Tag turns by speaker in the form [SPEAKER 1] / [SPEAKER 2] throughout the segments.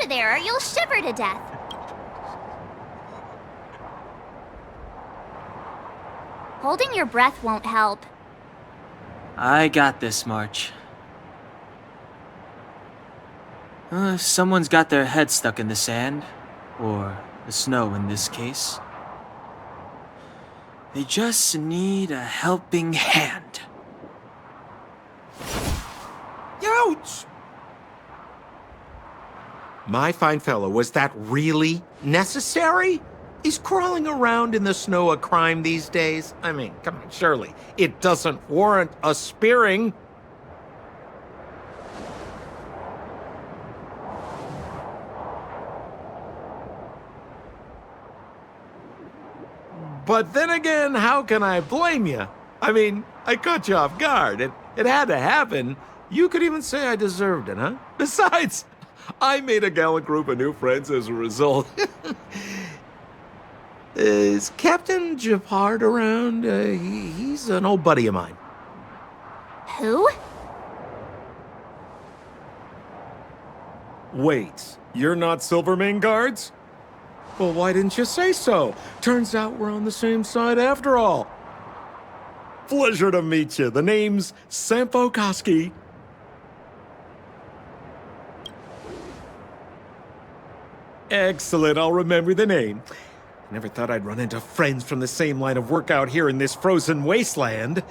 [SPEAKER 1] there or you'll shiver to death. Holding your breath won't help.
[SPEAKER 2] I got this, March. If someone's got their head stuck in the sand, or the snow in this case, they just need a helping hand.
[SPEAKER 3] Ouch! My fine fellow, was that really necessary? Is crawling around in the snow a crime these days? I mean, come on, surely it doesn't warrant a spearing. But then again, how can I blame you? I mean, I caught you off guard. It had to happen. You could even say I deserved it, huh? Besides, I made a gallant group of new friends as a result. Is Captain Japard around? He's an old buddy of mine.
[SPEAKER 1] Who?
[SPEAKER 3] Wait, you're not Silvermane Guards? Well, why didn't you say so? Turns out we're on the same side after all. Pleasure to meet you. The name's Sampo Koski. Excellent, I'll remember the name. Never thought I'd run into friends from the same line of work out here in this frozen wasteland.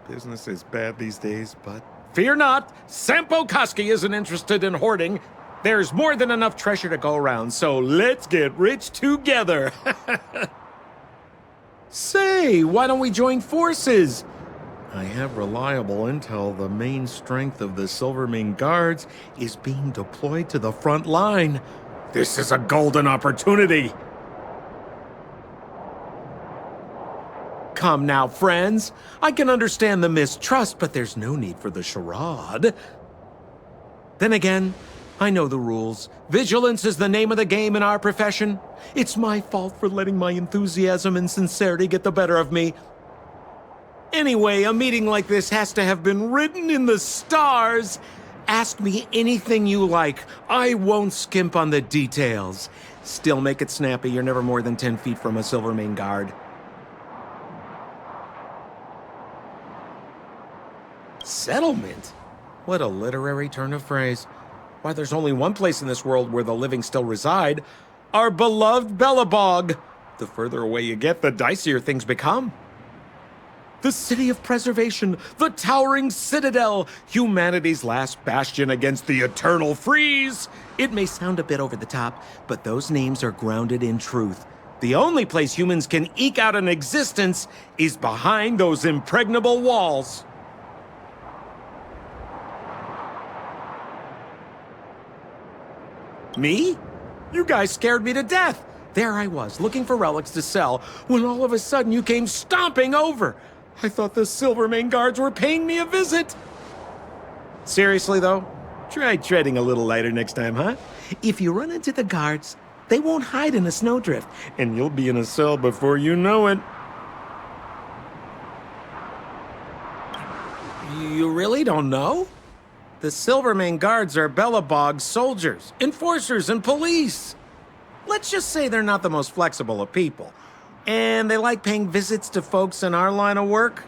[SPEAKER 3] Business is bad these days, but fear not, Sampo Koski isn't interested in hoarding. There's more than enough treasure to go around, so let's get rich together. Say, why don't we join forces? I have reliable intel the main strength of the Silvermane Guards is being deployed to the front line. This is a golden opportunity. Come now, friends. I can understand the mistrust, but there's no need for the charade. Then again, I know the rules. Vigilance is the name of the game in our profession. It's my fault for letting my enthusiasm and sincerity get the better of me. Anyway, a meeting like this has to have been written in the stars. Ask me anything you like. I won't skimp on the details. Still make it snappy. You're never more than 10 feet from a Silvermane Guard. Settlement? What a literary turn of phrase. Why, there's only one place in this world where the living still reside. Our beloved Bellabog. The further away you get, the dicier things become. The city of preservation, the towering citadel, humanity's last bastion against the eternal freeze. It may sound a bit over the top, but those names are grounded in truth. The only place humans can eke out an existence is behind those impregnable walls. Me? You guys scared me to death. There I was, looking for relics to sell, when all of a sudden you came stomping over. I thought the Silvermane Guards were paying me a visit. Seriously, though, try treading a little lighter next time, huh? If you run into the guards, they won't hide in a snowdrift, and you'll be in a cell before you know it. You really don't know? The Silvermane Guards are Bellabog's soldiers, enforcers, and police. Let's just say they're not the most flexible of people. And they like paying visits to folks in our line of work.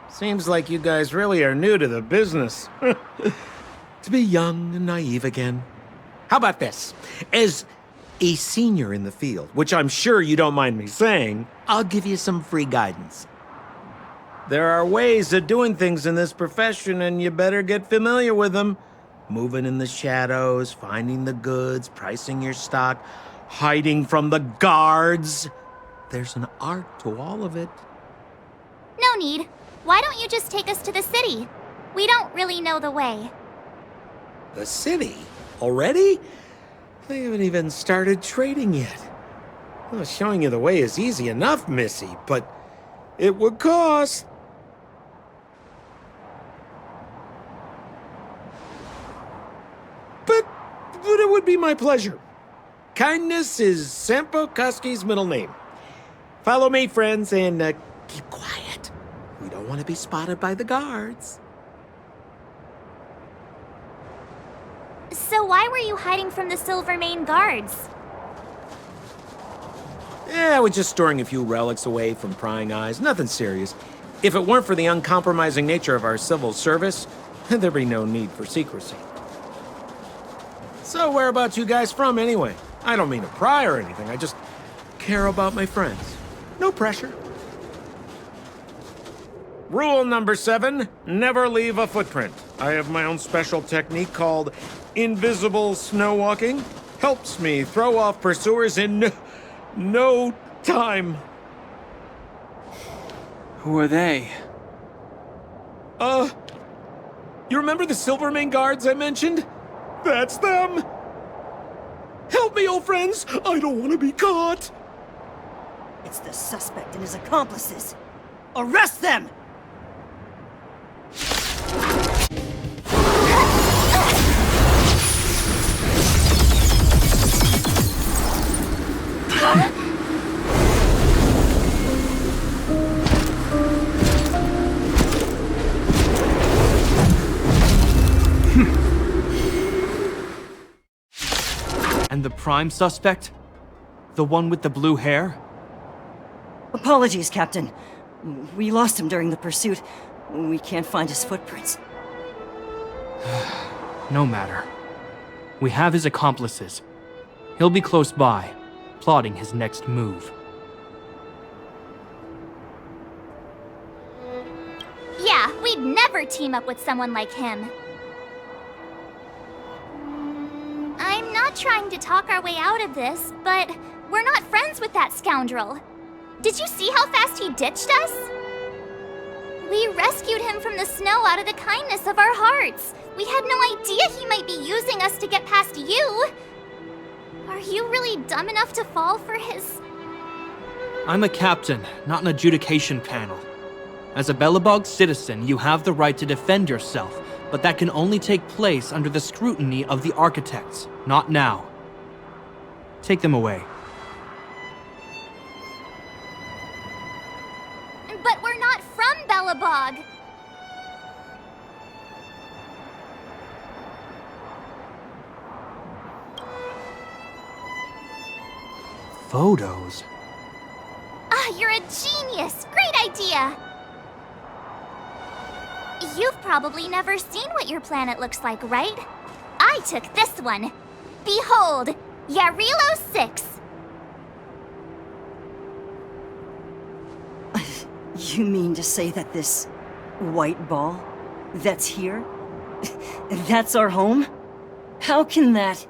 [SPEAKER 3] Seems like you guys really are new to the business. To be young and naive again. How about this? As a senior in the field, which I'm sure you don't mind me saying, I'll give you some free guidance. There are ways of doing things in this profession, and you better get familiar with them. Moving in the shadows, finding the goods, pricing your stock, hiding from the guards. There's an art to all of it.
[SPEAKER 1] No need. Why don't you just take us to the city? We don't really know the way.
[SPEAKER 3] The city? Already? They haven't even started trading yet. Well, showing you the way is easy enough, Missy, but it would cost. But it would be my pleasure. Kindness is Sampo Koski's middle name. Follow me, friends, and keep quiet. We don't want to be spotted by the guards.
[SPEAKER 1] So why were you hiding from the Silvermane guards?
[SPEAKER 3] Yeah, we're just storing a few relics away from prying eyes. Nothing serious. If it weren't for the uncompromising nature of our civil service, there'd be no need for secrecy. So whereabouts you guys from, anyway? I don't mean to pry or anything. I just care about my friends. No pressure. Rule number 7, never leave a footprint. I have my own special technique called invisible snow walking. Helps me throw off pursuers in no time.
[SPEAKER 2] Who are they?
[SPEAKER 3] You remember the Silvermane guards I mentioned? That's them! Help me, old friends! I don't want to be caught!
[SPEAKER 4] It's the suspect and his accomplices. Arrest them!
[SPEAKER 5] And the prime suspect? The one with the blue hair?
[SPEAKER 4] Apologies, Captain. We lost him during the pursuit. We can't find his footprints.
[SPEAKER 5] No matter. We have his accomplices. He'll be close by, plotting his next move.
[SPEAKER 1] Yeah, we'd never team up with someone like him. I'm not trying to talk our way out of this, but we're not friends with that scoundrel. Did you see how fast he ditched us? We rescued him from the snow out of the kindness of our hearts. We had no idea he might be using us to get past you. Are you really dumb enough to fall for his...
[SPEAKER 5] I'm a captain, not an adjudication panel. As a Belobog citizen, you have the right to defend yourself, but that can only take place under the scrutiny of the architects, not now. Take them away.
[SPEAKER 1] But we're not from Belobog.
[SPEAKER 5] Photos?
[SPEAKER 1] Ah, you're a genius! Great idea! You've probably never seen what your planet looks like, right? I took this one. Behold, Jarilo-VI.
[SPEAKER 4] You mean to say that this white ball that's here, that's our home? How can that...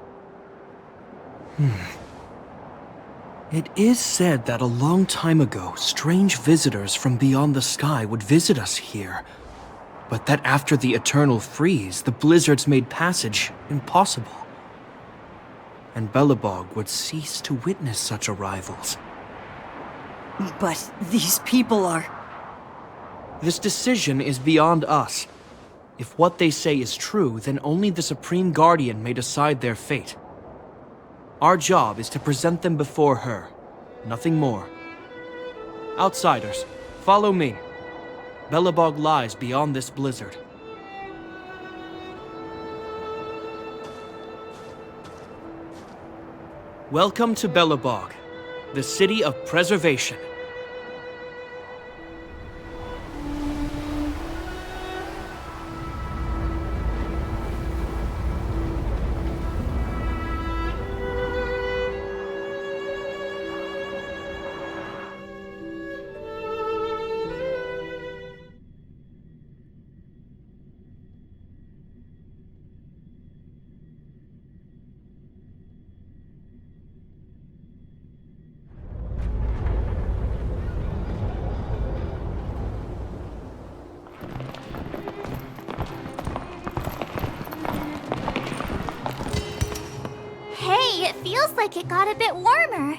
[SPEAKER 5] It is said that a long time ago, strange visitors from beyond the sky would visit us here. But that after the eternal freeze, the blizzards made passage impossible. And Belobog would cease to witness such arrivals.
[SPEAKER 4] But these people are...
[SPEAKER 5] This decision is beyond us. If what they say is true, then only the Supreme Guardian may decide their fate. Our job is to present them before her, nothing more. Outsiders, follow me. Belobog lies beyond this blizzard. Welcome to Belobog, the city of preservation.
[SPEAKER 1] Hey, it feels like it got a bit warmer.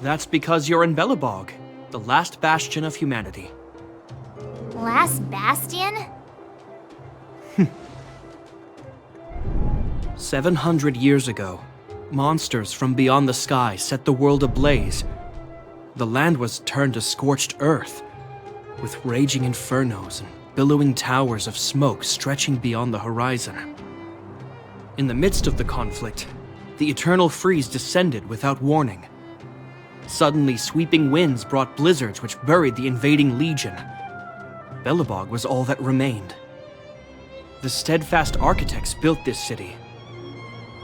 [SPEAKER 5] That's because you're in Belobog, the last bastion of humanity.
[SPEAKER 1] Last bastion?
[SPEAKER 5] 700 years ago, monsters from beyond the sky set the world ablaze. The land was turned to scorched earth, with raging infernos and billowing towers of smoke stretching beyond the horizon. In the midst of the conflict, the Eternal Freeze descended without warning. Suddenly, sweeping winds brought blizzards which buried the invading legion. Belobog was all that remained. The steadfast architects built this city.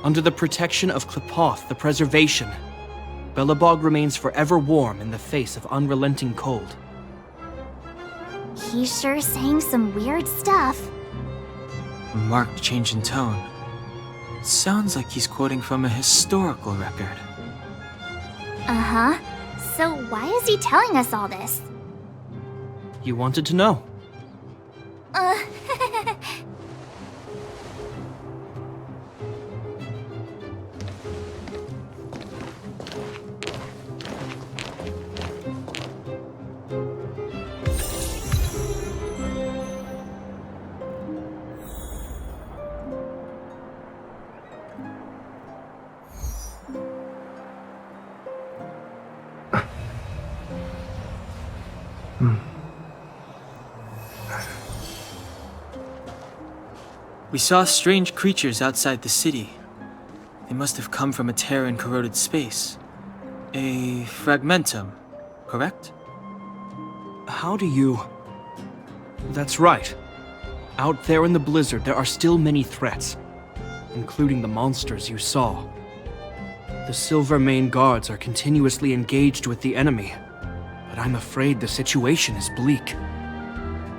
[SPEAKER 5] Under the protection of Qlipoth, the Preservation, Belobog remains forever warm in the face of unrelenting cold.
[SPEAKER 1] He's sure saying some weird stuff.
[SPEAKER 2] A marked change in tone. It sounds like he's quoting from a historical record.
[SPEAKER 1] Uh-huh. So why is he telling us all this?
[SPEAKER 5] You wanted to know.
[SPEAKER 1] Uh...
[SPEAKER 2] We saw strange creatures outside the city. They must have come from a tear-and-corroded space. A fragmentum, correct?
[SPEAKER 5] How do you... That's right. Out there in the blizzard, there are still many threats, including the monsters you saw. The Silvermane guards are continuously engaged with the enemy, but I'm afraid the situation is bleak.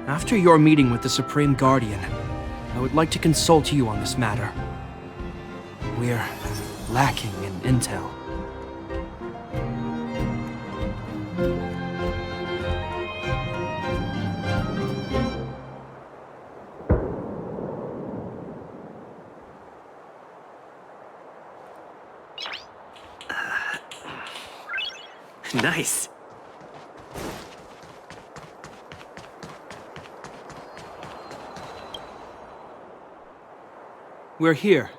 [SPEAKER 5] After your meeting with the Supreme Guardian, I would like to consult you on this matter. We're lacking in intel.
[SPEAKER 6] Nice.
[SPEAKER 5] We're here.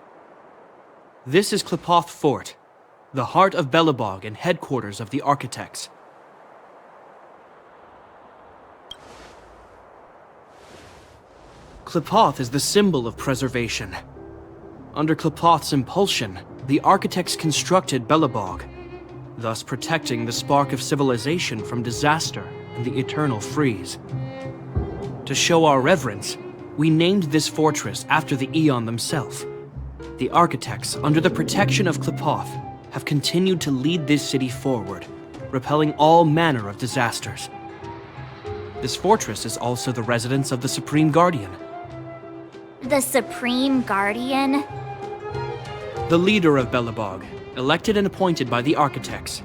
[SPEAKER 5] This is Qlipoth Fort, the heart of Belobog and headquarters of the Architects. Qlipoth is the symbol of preservation. Under Qlipoth's impulsion, the Architects constructed Belobog, thus protecting the spark of civilization from disaster and the eternal freeze. To show our reverence, we named this fortress after the Aeon themselves. The Architects, under the protection of Qlipoth, have continued to lead this city forward, repelling all manner of disasters. This fortress is also the residence of the Supreme Guardian.
[SPEAKER 1] The Supreme Guardian?
[SPEAKER 5] The leader of Belobog, elected and appointed by the Architects.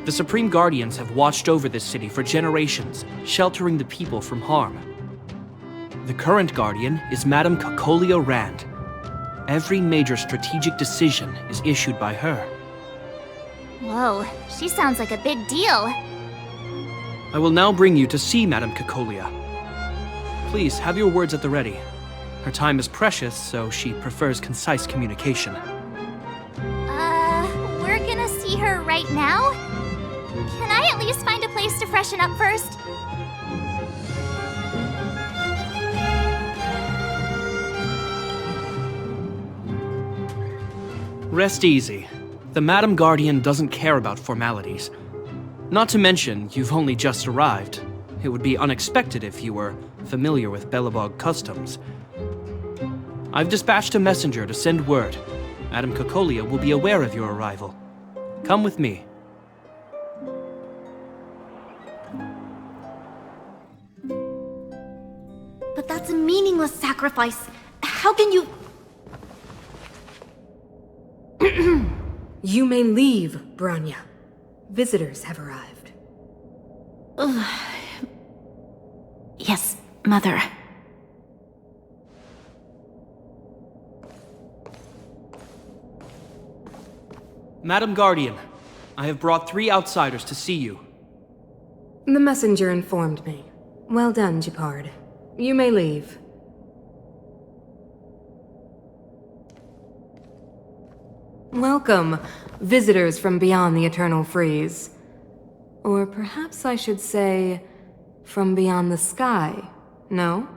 [SPEAKER 5] The Supreme Guardians have watched over this city for generations, sheltering the people from harm. The current Guardian is Madame Cocolia Rand. Every major strategic decision is issued by her.
[SPEAKER 1] Whoa, she sounds like a big deal.
[SPEAKER 5] I will now bring you to see Madame Cocolia. Please, have your words at the ready. Her time is precious, so she prefers concise communication.
[SPEAKER 1] We're gonna see her right now? Can I at least find a place to freshen up first?
[SPEAKER 5] Rest easy. The Madam Guardian doesn't care about formalities. Not to mention, you've only just arrived. It would be unexpected if you were familiar with Belobog customs. I've dispatched a messenger to send word. Madame Cocolia will be aware of your arrival. Come with me.
[SPEAKER 7] But that's a meaningless sacrifice. How can you...
[SPEAKER 8] You may leave, Branya. Visitors have arrived.
[SPEAKER 7] Yes, Mother.
[SPEAKER 5] Madam Guardian, I have brought 3 outsiders to see you.
[SPEAKER 8] The messenger informed me. Well done, Gepard. You may leave. Welcome, visitors from beyond the Eternal Freeze. Or perhaps I should say, from beyond the sky, no?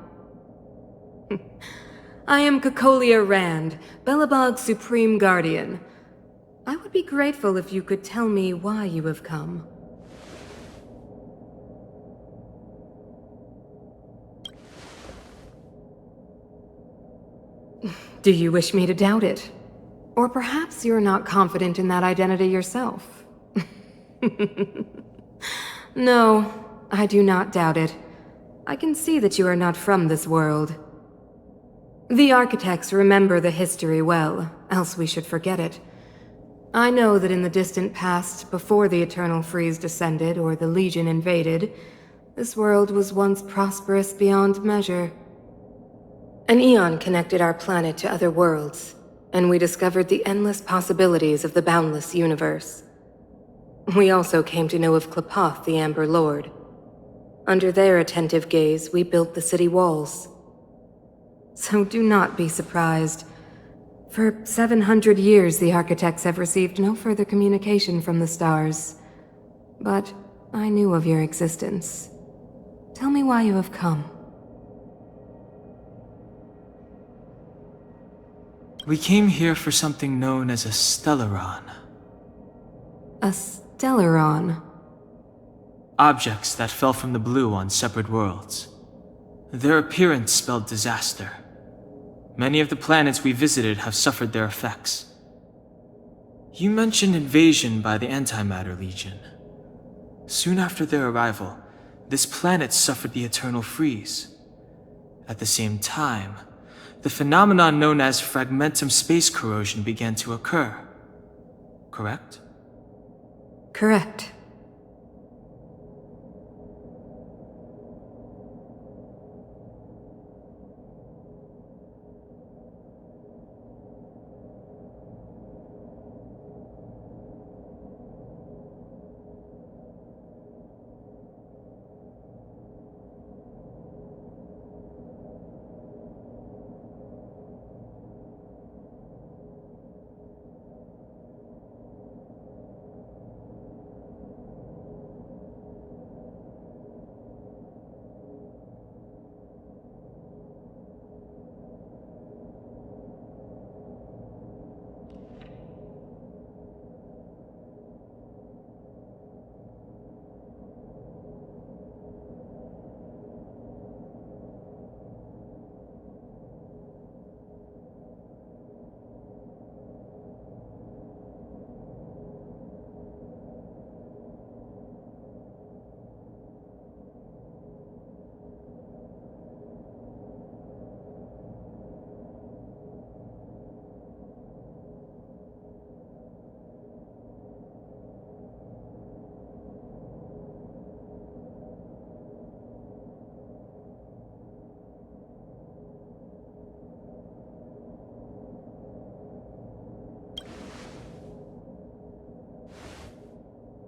[SPEAKER 8] I am Cocolia Rand, Belobog's Supreme Guardian. I would be grateful if you could tell me why you have come. Do you wish me to doubt it? Or perhaps you're not confident in that identity yourself. No, I do not doubt it. I can see that you are not from this world. The architects remember the history well, else we should forget it. I know that in the distant past, before the Eternal Freeze descended or the Legion invaded, this world was once prosperous beyond measure. An eon connected our planet to other worlds, and we discovered the endless possibilities of the boundless universe. We also came to know of Klapoth, the Amber Lord. Under their attentive gaze, we built the city walls. So do not be surprised. For 700 years, the architects have received no further communication from the stars. But I knew of your existence. Tell me why you have come.
[SPEAKER 2] We came here for something known as a Stellaron.
[SPEAKER 8] A Stellaron?
[SPEAKER 2] Objects that fell from the blue on separate worlds. Their appearance spelled disaster. Many of the planets we visited have suffered their effects. You mentioned invasion by the Antimatter Legion. Soon after their arrival, this planet suffered the Eternal Freeze. At the same time, the phenomenon known as fragmentum space corrosion began to occur. Correct?
[SPEAKER 8] Correct.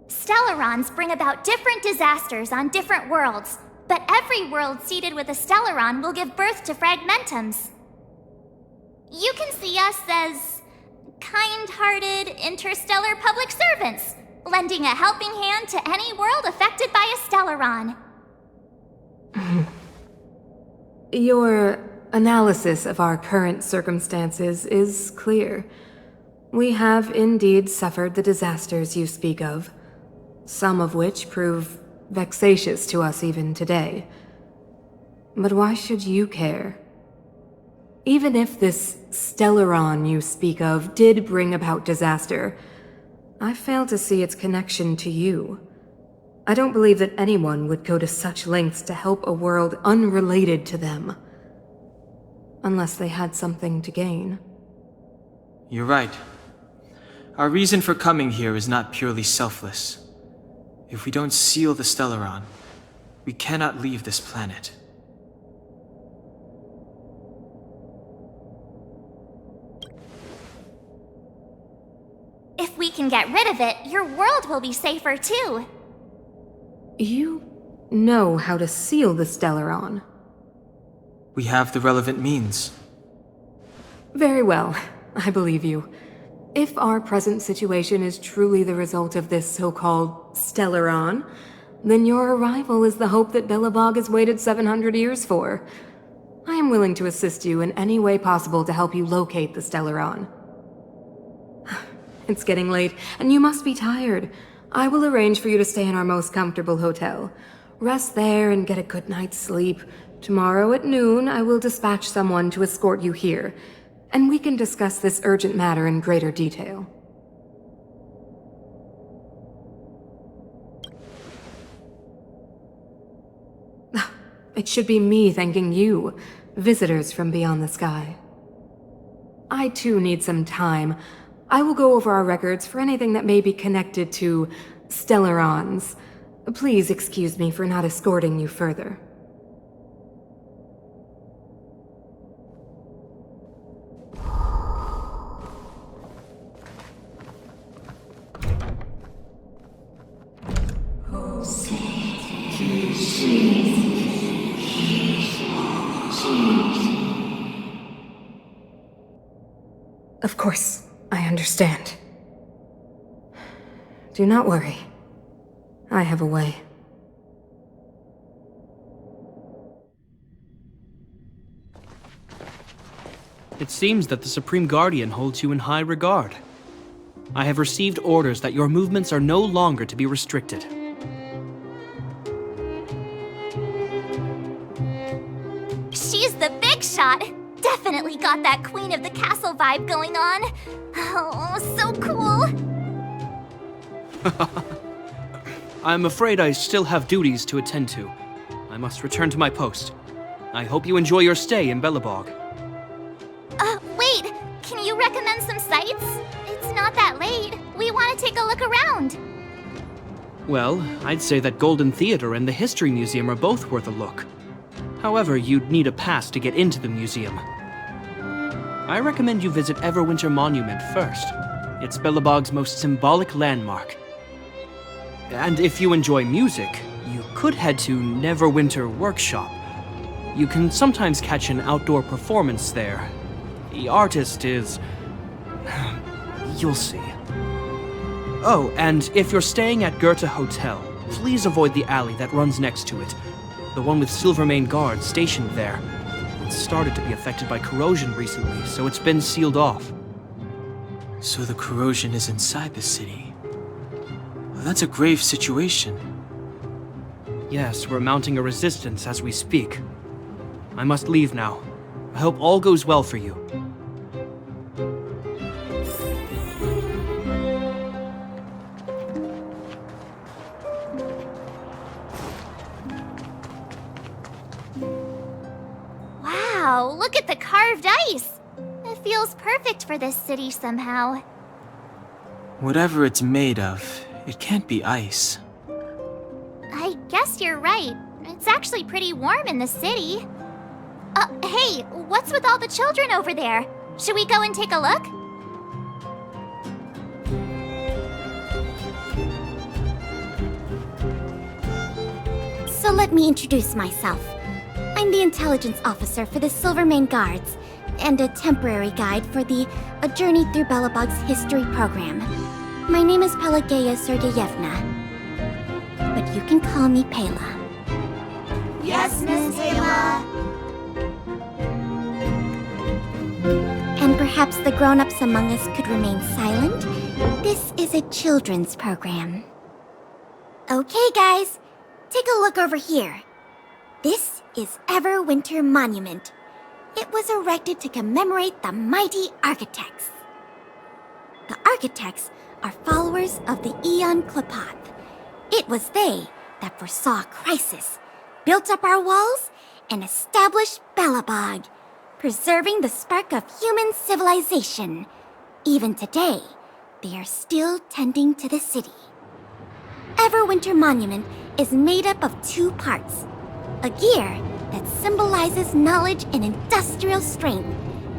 [SPEAKER 1] Stellarons bring about different disasters on different worlds, but every world seeded with a Stellaron will give birth to fragmentums. You can see us as kind-hearted interstellar public servants, lending a helping hand to any world affected by a Stellaron.
[SPEAKER 8] Your analysis of our current circumstances is clear. We have indeed suffered the disasters you speak of, some of which prove vexatious to us even today. But why should you care? Even if this Stellaron you speak of did bring about disaster, I fail to see its connection to you. I don't believe that anyone would go to such lengths to help a world unrelated to them. Unless they had something to gain.
[SPEAKER 2] You're right. Our reason for coming here is not purely selfless. If we don't seal the Stellaron, we cannot leave this planet.
[SPEAKER 1] If we can get rid of it, your world will be safer too.
[SPEAKER 8] You know how to seal the Stellaron.
[SPEAKER 2] We have the relevant means.
[SPEAKER 8] Very well, I believe you. If our present situation is truly the result of this so-called Stellaron, then your arrival is the hope that Belobog has waited 700 years for. I am am willing to assist you in any way possible to help you locate the Stellaron. It's getting late, and you must be tired. I will arrange for you to stay in our most comfortable hotel. Rest there and get a good night's sleep. Tomorrow at noon, I will dispatch someone to escort you here, and we can discuss this urgent matter in greater detail. It should be me thanking you, visitors from beyond the sky. I too need some time. I will go over our records for anything that may be connected to Stellarons. Please excuse me for not escorting you further. Of course, I understand. Do not worry. I have a way.
[SPEAKER 5] It seems that the Supreme Guardian holds you in high regard. I have received orders that your movements are no longer to be restricted.
[SPEAKER 1] She's the big shot! Definitely got that Queen of the Castle vibe going on. Oh, so cool!
[SPEAKER 5] I'm afraid I still have duties to attend to. I must return to my post. I hope you enjoy your stay in Belobog.
[SPEAKER 1] Wait! Can you recommend some sites? It's not that late. We want to take a look around.
[SPEAKER 5] Well, I'd say that Golden Theater and the History Museum are both worth a look. However, you'd need a pass to get into the museum. I recommend you visit Everwinter Monument first. It's Belobog's most symbolic landmark. And if you enjoy music, you could head to Neverwinter Workshop. You can sometimes catch an outdoor performance there. The artist is... you'll see. Oh, and if you're staying at Goethe Hotel, please avoid the alley that runs next to it. The one with Silvermane guards stationed there. It's started to be affected by corrosion recently, so it's been sealed off.
[SPEAKER 2] So the corrosion is inside the city. Well, that's a grave situation.
[SPEAKER 5] Yes, we're mounting a resistance as we speak. I must leave now. I hope all goes well for you.
[SPEAKER 1] Wow, look at the carved ice! It feels perfect for this city somehow.
[SPEAKER 2] Whatever it's made of, it can't be ice.
[SPEAKER 1] I guess you're right. It's actually pretty warm in the city. Hey, what's with all the children over there? Should we go and take a look?
[SPEAKER 7] So let me introduce myself. I'm the intelligence officer for the Silvermane Guards, and a temporary guide for the A Journey Through Belobog's History program. My name is Pelageya Sergeyevna, but you can call me Pela.
[SPEAKER 1] Yes, Miss Taylor.
[SPEAKER 7] And perhaps the grown-ups among us could remain silent. This is a children's program. Okay, guys, take a look over here. This is Everwinter Monument. It was erected to commemorate the mighty architects. The architects are followers of the Aeon Klapoth. It was they that foresaw crisis, built up our walls, and established Belobog, preserving the spark of human civilization. Even today, they are still tending to the city. Everwinter Monument is made up of two parts. A gear that symbolizes knowledge and industrial strength,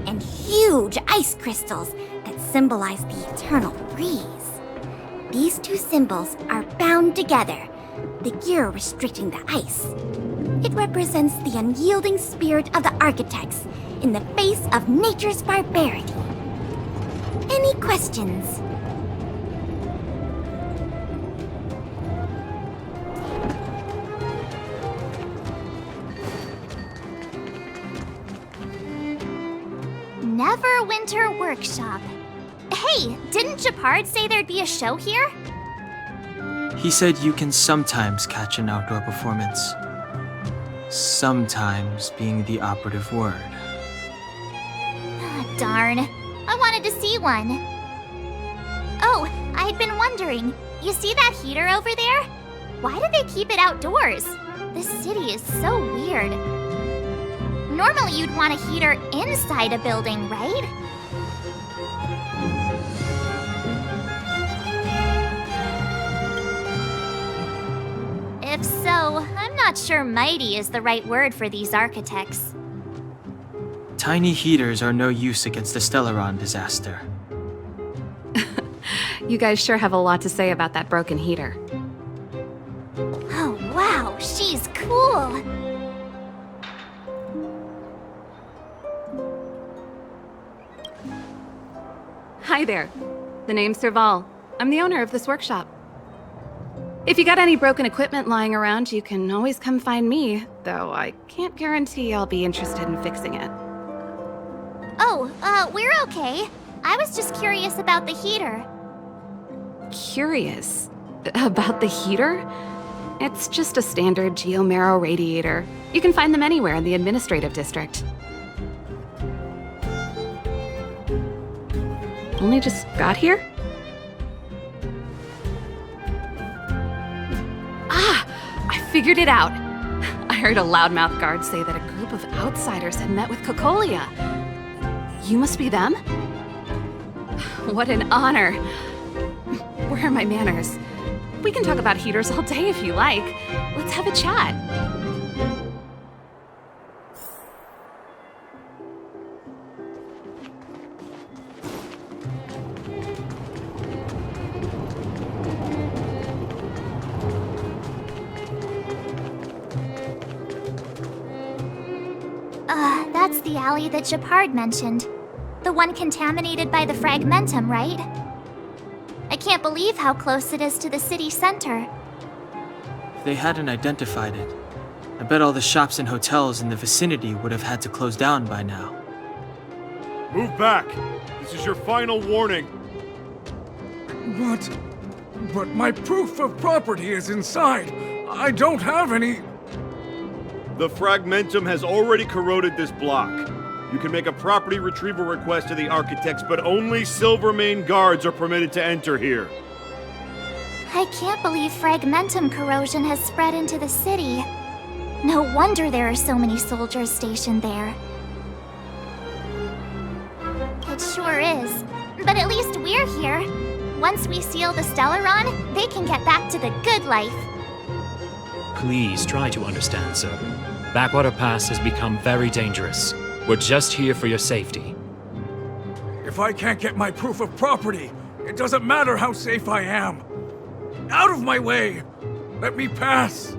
[SPEAKER 7] and huge ice crystals that symbolize the eternal breeze. These two symbols are bound together, the gear restricting the ice. It represents the unyielding spirit of the architects in the face of nature's barbarity. Any questions?
[SPEAKER 1] Center Workshop. Hey, didn't Japard say there'd be a show here?
[SPEAKER 2] He said you can sometimes catch an outdoor performance. Sometimes being the operative word.
[SPEAKER 1] Ah, darn. I wanted to see one. Oh, I'd been wondering. You see that heater over there? Why do they keep it outdoors? This city is so weird. Normally you'd want a heater inside a building, right? If so, I'm not sure mighty is the right word for these architects.
[SPEAKER 2] Tiny heaters are no use against the Stellaron disaster.
[SPEAKER 8] You guys sure have a lot to say about that broken heater.
[SPEAKER 1] Oh, wow, she's cool.
[SPEAKER 8] Hi there. The name's Serval. I'm the owner of this workshop. If you got any broken equipment lying around, you can always come find me, though I can't guarantee I'll be interested in fixing it.
[SPEAKER 1] Oh, we're okay. I was just curious about the heater.
[SPEAKER 8] Curious? About the heater? It's just a standard geomarrow radiator. You can find them anywhere in the administrative district. Only just got here? I figured it out. I heard a loudmouth guard say that a group of outsiders had met with Cocolia. You must be them? What an honor. Where are my manners? We can talk about heaters all day if you like. Let's have a chat.
[SPEAKER 1] That's the alley that Japard mentioned. The one contaminated by the fragmentum, right? I can't believe how close it is to the city center.
[SPEAKER 2] If they hadn't identified it, I bet all the shops and hotels in the vicinity would have had to close down by now.
[SPEAKER 9] Move back! This is your final warning!
[SPEAKER 10] But my proof of property is inside. I don't have any...
[SPEAKER 9] The fragmentum has already corroded this block. You can make a property retrieval request to the architects, but only Silvermane guards are permitted to enter here.
[SPEAKER 1] I can't believe fragmentum corrosion has spread into the city. No wonder there are so many soldiers stationed there. It sure is. But at least we're here. Once we seal the Stellaron, they can get back to the good life.
[SPEAKER 11] Please try to understand, sir. Backwater Pass has become very dangerous. We're just here for your safety.
[SPEAKER 10] If I can't get my proof of property, it doesn't matter how safe I am. Out of my way! Let me pass!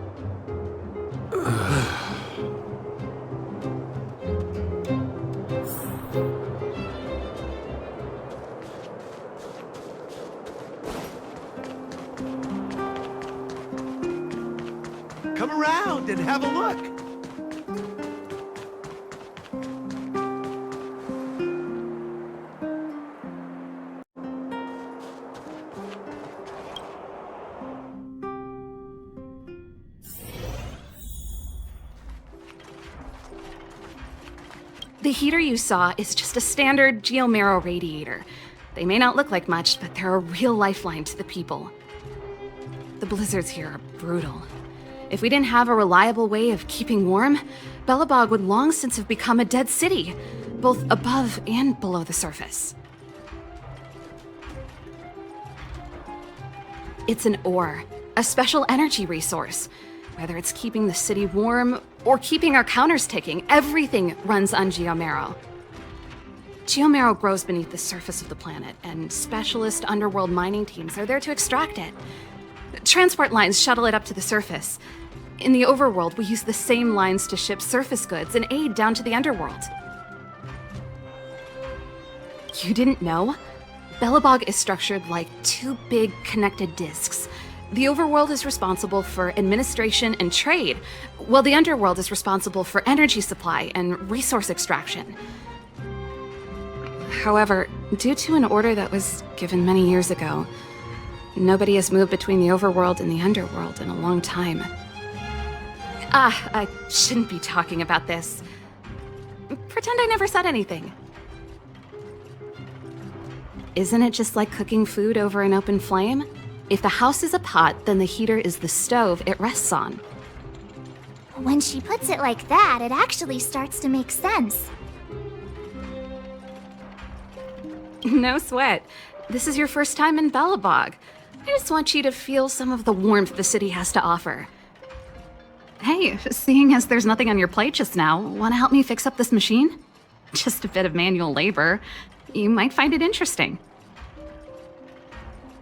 [SPEAKER 12] Come around and have a look.
[SPEAKER 8] The heater you saw is just a standard geomarrow radiator. They may not look like much, but they're a real lifeline to the people. The blizzards here are brutal. If we didn't have a reliable way of keeping warm, Belobog would long since have become a dead city, both above and below the surface. It's an ore, a special energy resource. Whether it's keeping the city warm or keeping our counters ticking, everything runs on geomarrow. Geomarrow grows beneath the surface of the planet, and specialist underworld mining teams are there to extract it. Transport lines shuttle it up to the surface. In the overworld, we use the same lines to ship surface goods and aid down to the underworld. You didn't know? Belobog is structured like two big connected disks. The overworld is responsible for administration and trade, while the underworld is responsible for energy supply and resource extraction. However, due to an order that was given many years ago, nobody has moved between the overworld and the underworld in a long time. I shouldn't be talking about this. Pretend I never said anything. Isn't it just like cooking food over an open flame? If the house is a pot, then the heater is the stove it rests on.
[SPEAKER 1] When she puts it like that, it actually starts to make sense.
[SPEAKER 8] No sweat. This is your first time in Belobog. I just want you to feel some of the warmth the city has to offer. Hey, seeing as there's nothing on your plate just now, want to help me fix up this machine? Just a bit of manual labor. You might find it interesting.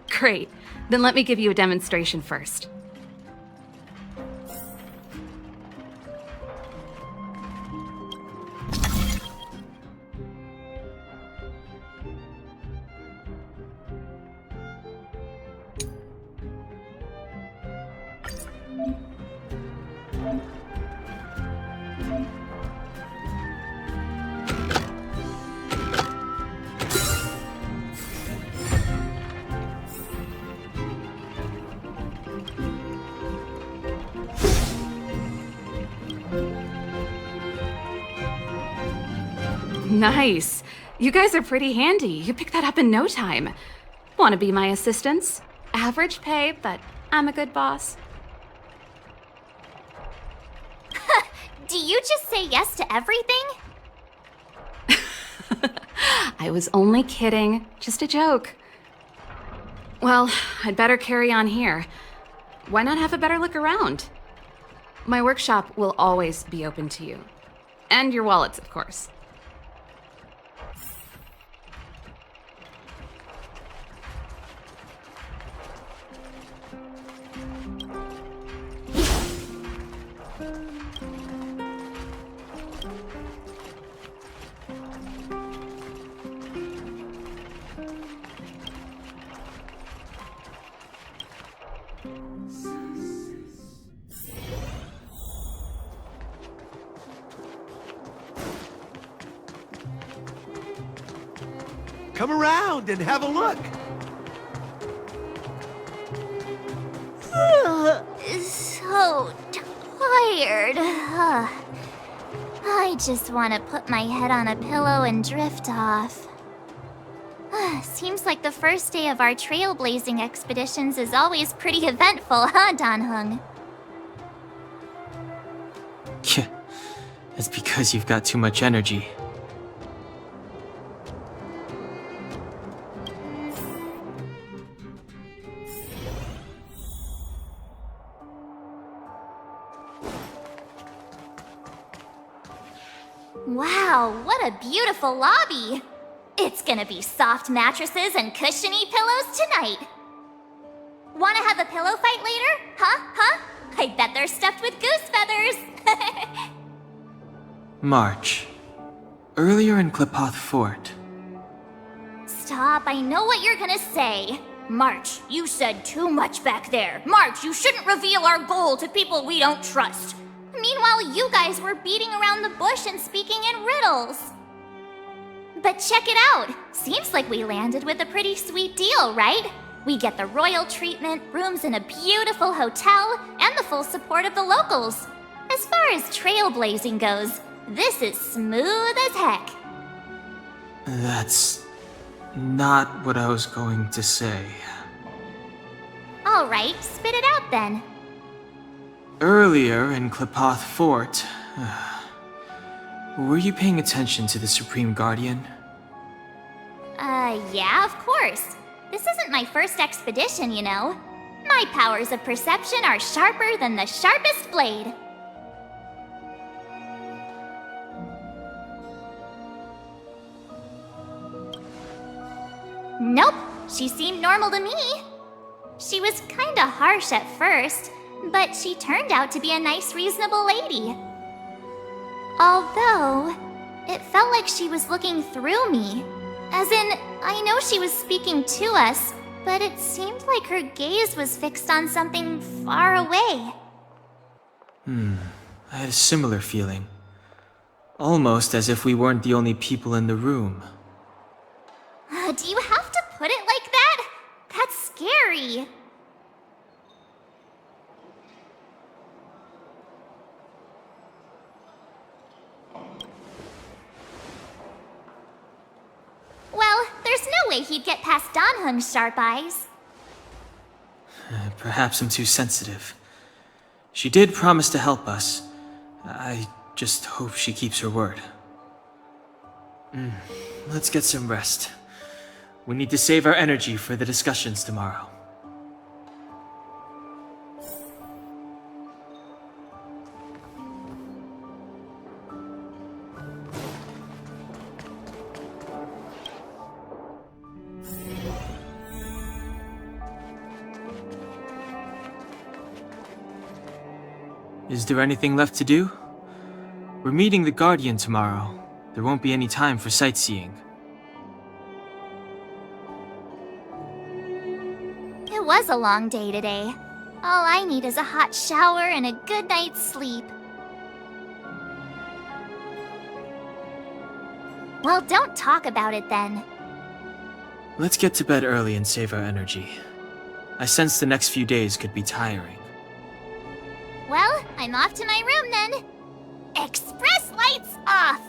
[SPEAKER 8] Great. Then let me give you a demonstration first. Nice. You guys are pretty handy. You picked that up in no time. Want to be my assistants? Average pay, but I'm a good boss.
[SPEAKER 1] Do you just say yes to everything?
[SPEAKER 8] I was only kidding. Just a joke. Well, I'd better carry on here. Why not have a better look around? My workshop will always be open to you. And your wallets, of course.
[SPEAKER 12] Come around and have a look.
[SPEAKER 1] So tired. I just want to put my head on a pillow and drift off. Seems like the first day of our trailblazing expeditions is always pretty eventful, huh, Danhung?
[SPEAKER 2] It's because you've got too much energy.
[SPEAKER 1] Wow, what a beautiful lobby! It's gonna be soft mattresses and cushiony pillows tonight. Wanna have a pillow fight later? Huh? I bet they're stuffed with goose feathers!
[SPEAKER 2] March. Earlier in Klipoth Fort.
[SPEAKER 1] Stop, I know what you're gonna say. March, you said too much back there. March, you shouldn't reveal our goal to people we don't trust. Meanwhile, you guys were beating around the bush and speaking in riddles. But check it out. Seems like we landed with a pretty sweet deal, right? We get the royal treatment, rooms in a beautiful hotel, and the full support of the locals. As far as trailblazing goes, this is smooth as heck.
[SPEAKER 2] That's not what I was going to say.
[SPEAKER 1] All right, spit it out then.
[SPEAKER 2] Earlier in Klipoth Fort, were you paying attention to the Supreme Guardian?
[SPEAKER 1] Yeah, of course. This isn't my first expedition, you know. My powers of perception are sharper than the sharpest blade. Nope, she seemed normal to me. She was kinda harsh at first, but she turned out to be a nice, reasonable lady. Although, it felt like she was looking through me. As in, I know she was speaking to us, but it seemed like her gaze was fixed on something far away.
[SPEAKER 2] I had a similar feeling. Almost as if we weren't the only people in the room.
[SPEAKER 1] do you have to put it like that? That's scary. Well, there's no way he'd get past Danheng's sharp eyes.
[SPEAKER 2] Perhaps I'm too sensitive. She did promise to help us. I just hope she keeps her word. Let's get some rest. We need to save our energy for the discussions tomorrow. Is there anything left to do? We're meeting the Guardian tomorrow. There won't be any time for sightseeing.
[SPEAKER 1] It was a long day today. All I need is a hot shower and a good night's sleep. Well, don't talk about it then.
[SPEAKER 2] Let's get to bed early and save our energy. I sense the next few days could be tiring.
[SPEAKER 1] Well, I'm off to my room then. Express lights off!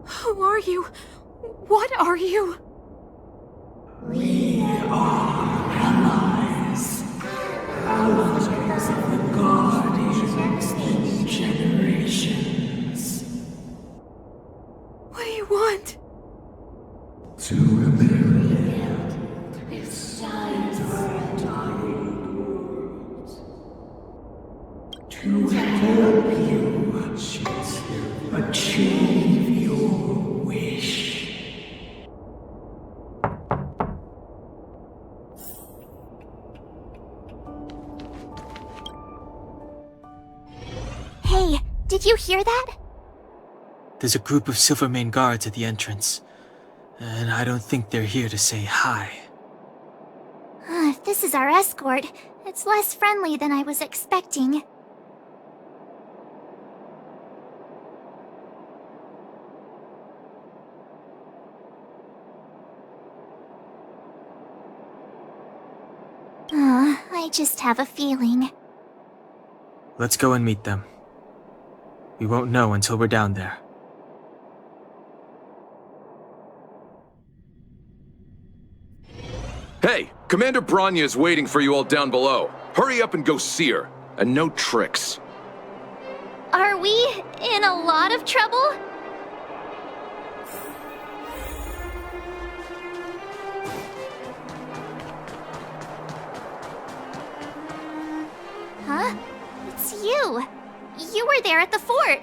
[SPEAKER 8] Who are you? What are you?
[SPEAKER 13] We are allies. Allies of the Guardians in generations.
[SPEAKER 8] What do you want?
[SPEAKER 13] To rebuild this dying world. To help you achieve your wish.
[SPEAKER 1] Hey, did you hear that?
[SPEAKER 2] There's a group of Silvermane guards at the entrance. And I don't think they're here to say hi.
[SPEAKER 1] If this is our escort, it's less friendly than I was expecting. I just have a feeling.
[SPEAKER 2] Let's go and meet them. We won't know until we're down there.
[SPEAKER 14] Hey, Commander Bronya is waiting for you all down below. Hurry up and go see her. And no tricks.
[SPEAKER 1] Are we in a lot of trouble? Huh? It's you. You were there at the fort.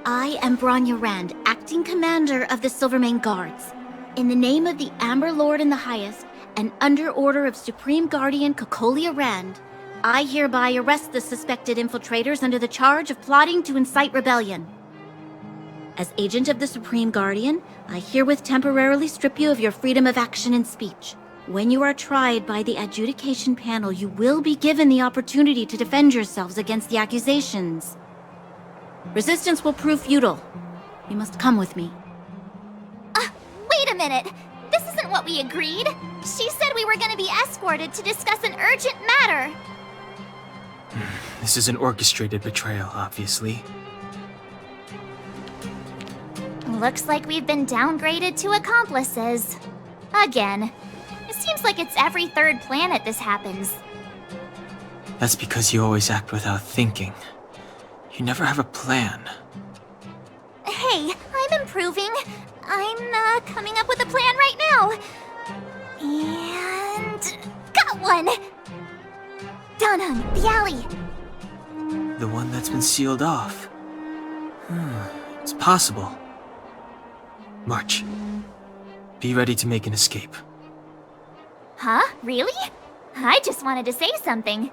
[SPEAKER 7] I am Bronya Rand, acting commander of the Silvermane Guards. In the name of the Amber Lord in the Highest, and under order of Supreme Guardian Cocolia Rand, I hereby arrest the suspected infiltrators under the charge of plotting to incite rebellion. As agent of the Supreme Guardian, I herewith temporarily strip you of your freedom of action and speech. When you are tried by the adjudication panel, you will be given the opportunity to defend yourselves against the accusations. Resistance will prove futile. You must come with me.
[SPEAKER 1] Wait a minute! This isn't what we agreed! She said we were gonna be escorted to discuss an urgent matter!
[SPEAKER 2] This is an orchestrated betrayal, obviously.
[SPEAKER 1] Looks like we've been downgraded to accomplices. Again. It seems like it's every third planet this happens.
[SPEAKER 2] That's because you always act without thinking. You never have a plan.
[SPEAKER 1] Hey, I'm improving. I'm coming up with a plan right now. And... got one! Donhung, the alley.
[SPEAKER 2] The one that's been sealed off. It's possible. March. Be ready to make an escape.
[SPEAKER 1] Huh? Really? I just wanted to say something.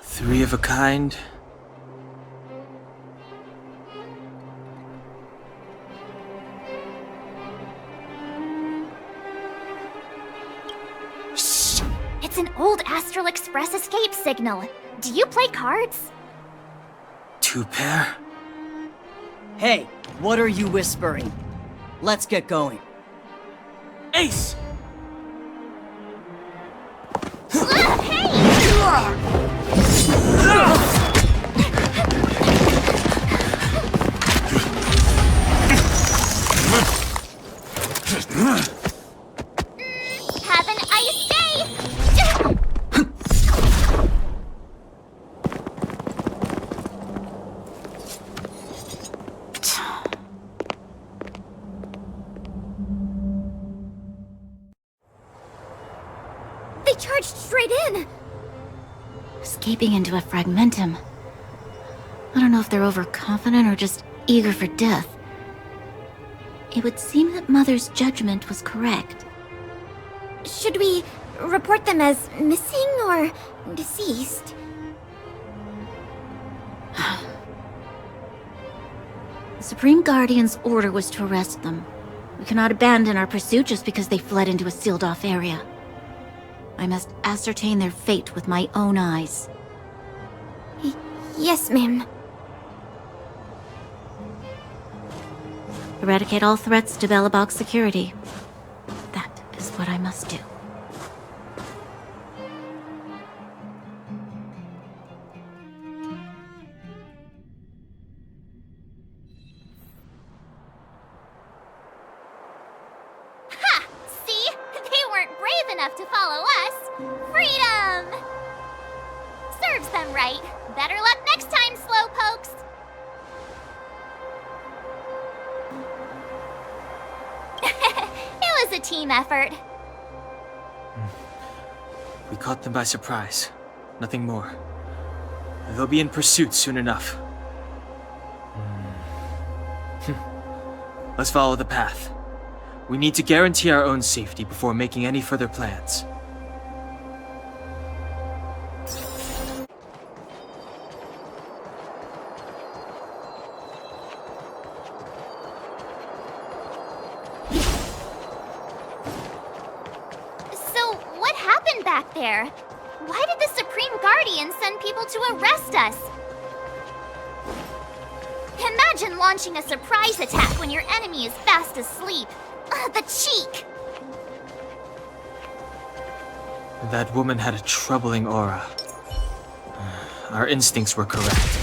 [SPEAKER 2] Three of a kind.
[SPEAKER 1] Shh! It's an old Astral Express escape signal. Do you play cards?
[SPEAKER 2] Two pair?
[SPEAKER 4] Hey, what are you whispering? Let's get going.
[SPEAKER 5] Ace!
[SPEAKER 1] Have an ice day!
[SPEAKER 7] They charged straight in!
[SPEAKER 15] Escaping into a fragmentum. I don't know if they're overconfident or just eager for death. It would seem that Mother's judgment was correct.
[SPEAKER 7] Should we report them as missing or deceased?
[SPEAKER 15] The Supreme Guardian's order was to arrest them. We cannot abandon our pursuit just because they fled into a sealed-off area. I must ascertain their fate with my own eyes.
[SPEAKER 7] Yes, ma'am.
[SPEAKER 15] Eradicate all threats to Belobog's security. That is what I must do.
[SPEAKER 1] Ha! See? They weren't brave enough to follow us. Freedom! Serves them right. Better luck next time, slowpokes. It was a team effort.
[SPEAKER 2] We caught them by surprise. Nothing more. They'll be in pursuit soon enough. Let's follow the path. We need to guarantee our own safety before making any further plans.
[SPEAKER 1] So, what happened back there? Why did the Supreme Guardian send people to arrest us? Imagine launching a surprise attack when your enemy is fast asleep. The cheek!
[SPEAKER 2] That woman had a troubling aura. Our instincts were correct.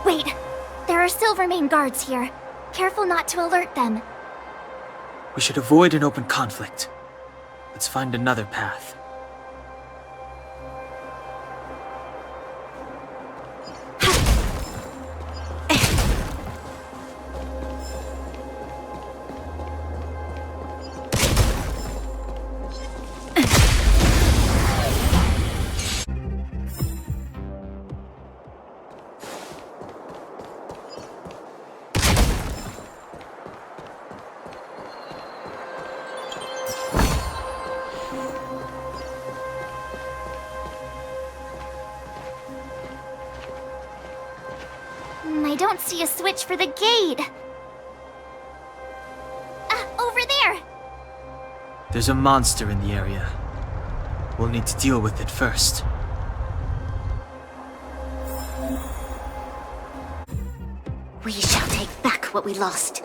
[SPEAKER 1] Wait, there are Silvermane guards here. Careful not to alert them.
[SPEAKER 2] We should avoid an open conflict. Let's find another path.
[SPEAKER 1] don't see a switch for the gate. Over there!
[SPEAKER 2] There's a monster in the area. We'll need to deal with it first.
[SPEAKER 15] We shall take back what we lost.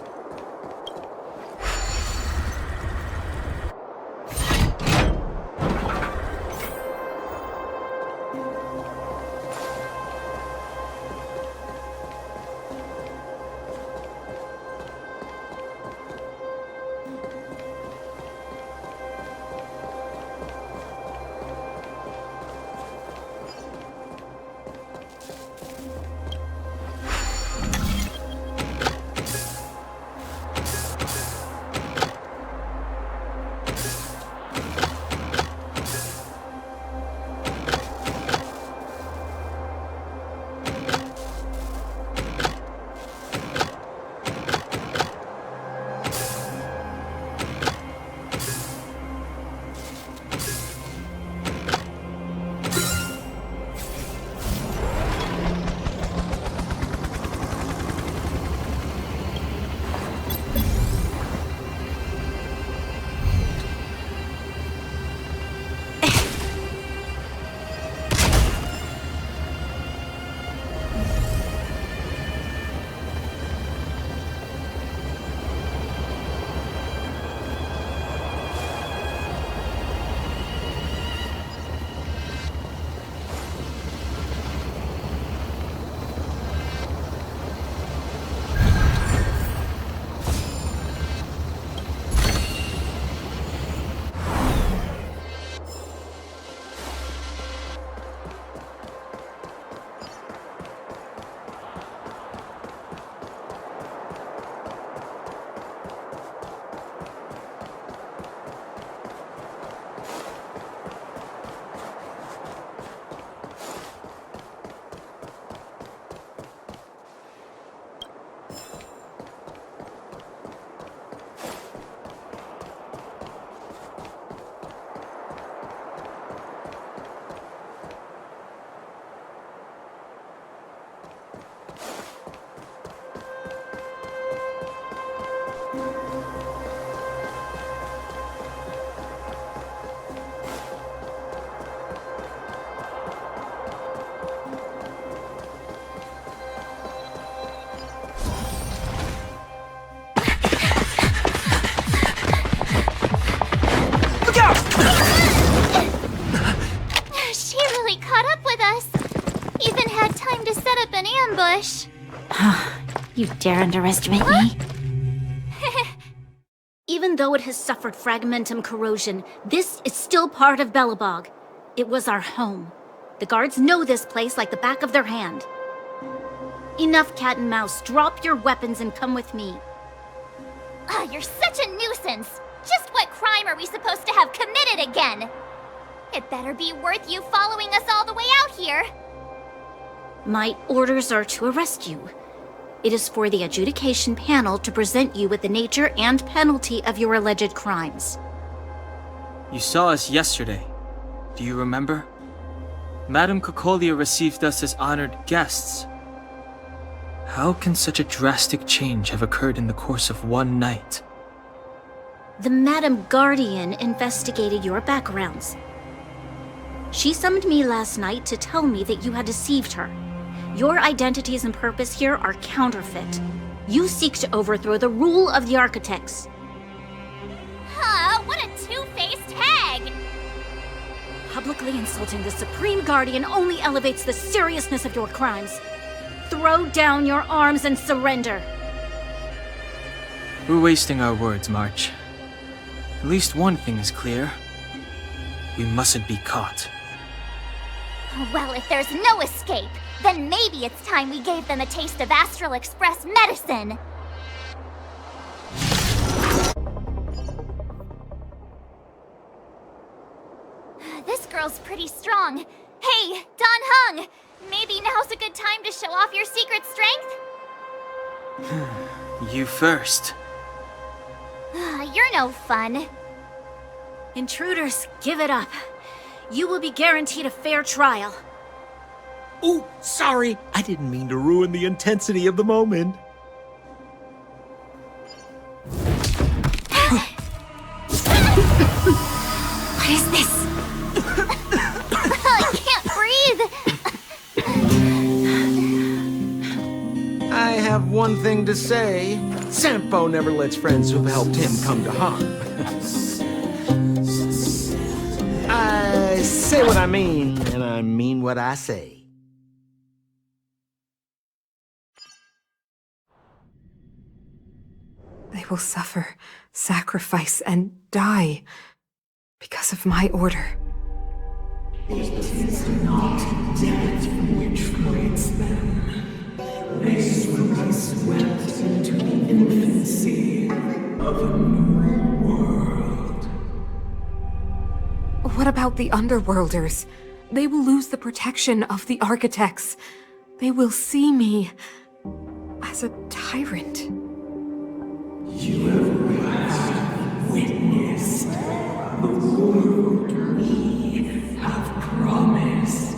[SPEAKER 15] You dare underestimate me? Even though it has suffered fragmentum corrosion, this is still part of Belobog. It was our home. The guards know this place like the back of their hand. Enough cat and mouse. Drop your weapons and come with me.
[SPEAKER 1] You're such a nuisance! Just what crime are we supposed to have committed again? It better be worth you following us all the way out here.
[SPEAKER 15] My orders are to arrest you. It is for the adjudication panel to present you with the nature and penalty of your alleged crimes.
[SPEAKER 2] You saw us yesterday. Do you remember? Madame Cocolia received us as honored guests. How can such a drastic change have occurred in the course of one night?
[SPEAKER 15] The Madame Guardian investigated your backgrounds. She summoned me last night to tell me that you had deceived her. Your identities and purpose here are counterfeit. You seek to overthrow the rule of the Architects.
[SPEAKER 1] What a two-faced hag!
[SPEAKER 15] Publicly insulting the Supreme Guardian only elevates the seriousness of your crimes. Throw down your arms and surrender.
[SPEAKER 2] We're wasting our words, March. At least one thing is clear. We mustn't be caught.
[SPEAKER 1] Well, if there's no escape, then maybe it's time we gave them a taste of Astral Express medicine! This girl's pretty strong. Hey, Don Hung! Maybe now's a good time to show off your secret strength?
[SPEAKER 2] You first.
[SPEAKER 1] You're no fun.
[SPEAKER 15] Intruders, give it up. You will be guaranteed a fair trial.
[SPEAKER 3] Ooh, sorry. I didn't mean to ruin the intensity of the moment.
[SPEAKER 7] What is this?
[SPEAKER 1] I can't breathe.
[SPEAKER 3] I have one thing to say. Sampo never lets friends who've helped him come to harm. I say what I mean, and I mean what I say.
[SPEAKER 8] They will suffer, sacrifice, and die because of my order.
[SPEAKER 13] It is not death which frees them. They will be swept into the infancy of a new world.
[SPEAKER 8] What about the Underworlders? They will lose the protection of the Architects. They will see me as a tyrant.
[SPEAKER 13] You have witnessed the world we have promised.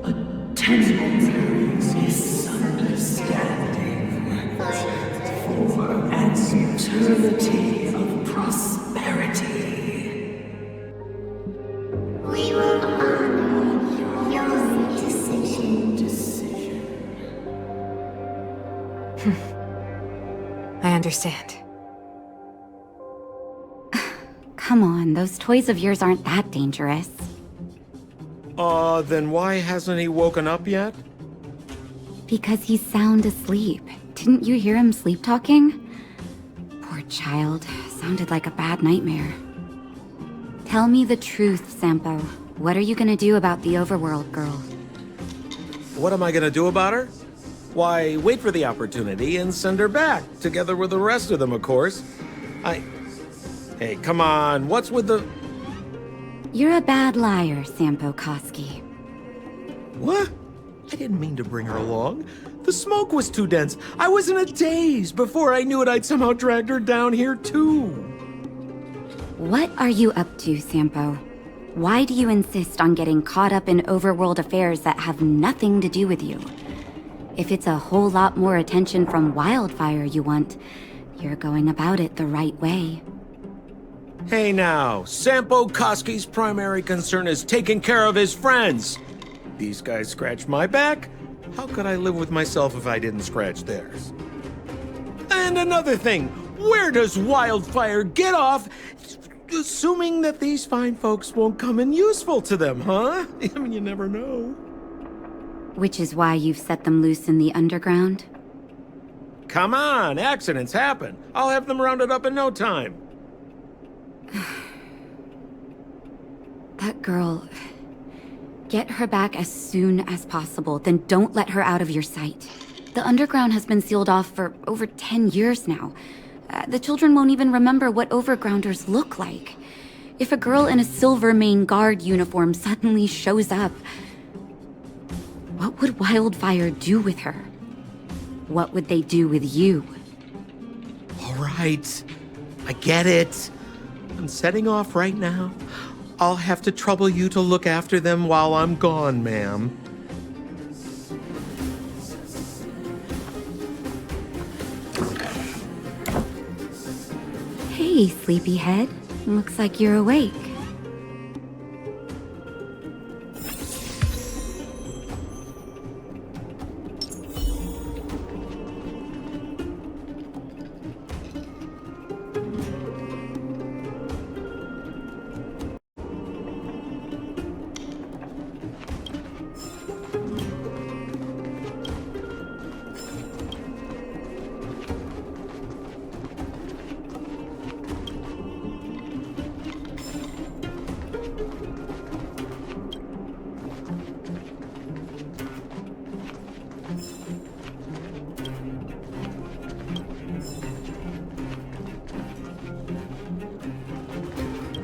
[SPEAKER 13] A temporary misunderstanding for an eternity of prosperity.
[SPEAKER 7] We will honor your decision.
[SPEAKER 8] I understand.
[SPEAKER 15] Come on, those toys of yours aren't that dangerous.
[SPEAKER 3] Then why hasn't he woken up yet?
[SPEAKER 15] Because he's sound asleep. Didn't you hear him sleep talking? Poor child. Sounded like a bad nightmare. Tell me the truth, Sampo. What are you gonna do about the Overworld girl?
[SPEAKER 3] What am I gonna do about her? Why, wait for the opportunity and send her back, together with the rest of them, of course. Hey, come on, what's with the...
[SPEAKER 15] You're a bad liar, Sampo Koski.
[SPEAKER 3] What? I didn't mean to bring her along. The smoke was too dense. I was in a daze. Before I knew it, I'd somehow dragged her down here, too.
[SPEAKER 15] What are you up to, Sampo? Why do you insist on getting caught up in overworld affairs that have nothing to do with you? If it's a whole lot more attention from Wildfire you want, you're going about it the right way.
[SPEAKER 3] Hey now, Sampo Koski's primary concern is taking care of his friends. These guys scratch my back. How could I live with myself if I didn't scratch theirs? And another thing, where does Wildfire get off assuming that these fine folks won't come in useful to them, huh? I mean, you never know.
[SPEAKER 15] Which is why you've set them loose in the underground?
[SPEAKER 3] Come on, accidents happen. I'll have them rounded up in no time.
[SPEAKER 15] That girl... Get her back as soon as possible, then don't let her out of your sight. The underground has been sealed off for over 10 years now. The children won't even remember what overgrounders look like. If a girl in a Silvermane Guard uniform suddenly shows up, what would Wildfire do with her? What would they do with you?
[SPEAKER 3] All right, I get it. I'm setting off right now. I'll have to trouble you to look after them while I'm gone, ma'am.
[SPEAKER 15] Hey, sleepyhead. Looks like you're awake.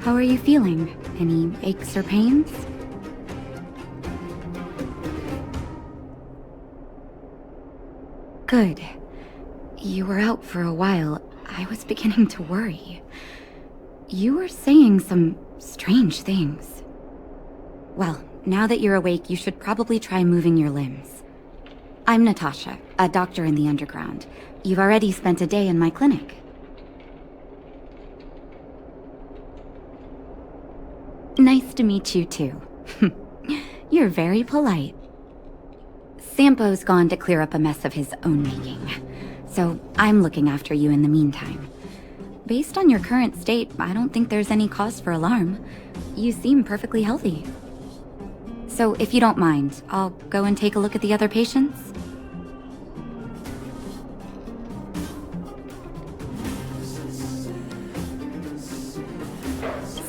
[SPEAKER 15] How are you feeling? Any aches or pains? Good. You were out for a while. I was beginning to worry. You were saying some strange things.
[SPEAKER 16] Well, now that you're awake, you should probably try moving your limbs. I'm Natasha, a doctor in the underground. You've already spent a day in my clinic. Nice to meet you, too. You're very polite. Sampo's gone to clear up a mess of his own making, so I'm looking after you in the meantime. Based on your current state, I don't think there's any cause for alarm. You seem perfectly healthy. So if you don't mind, I'll go and take a look at the other patients.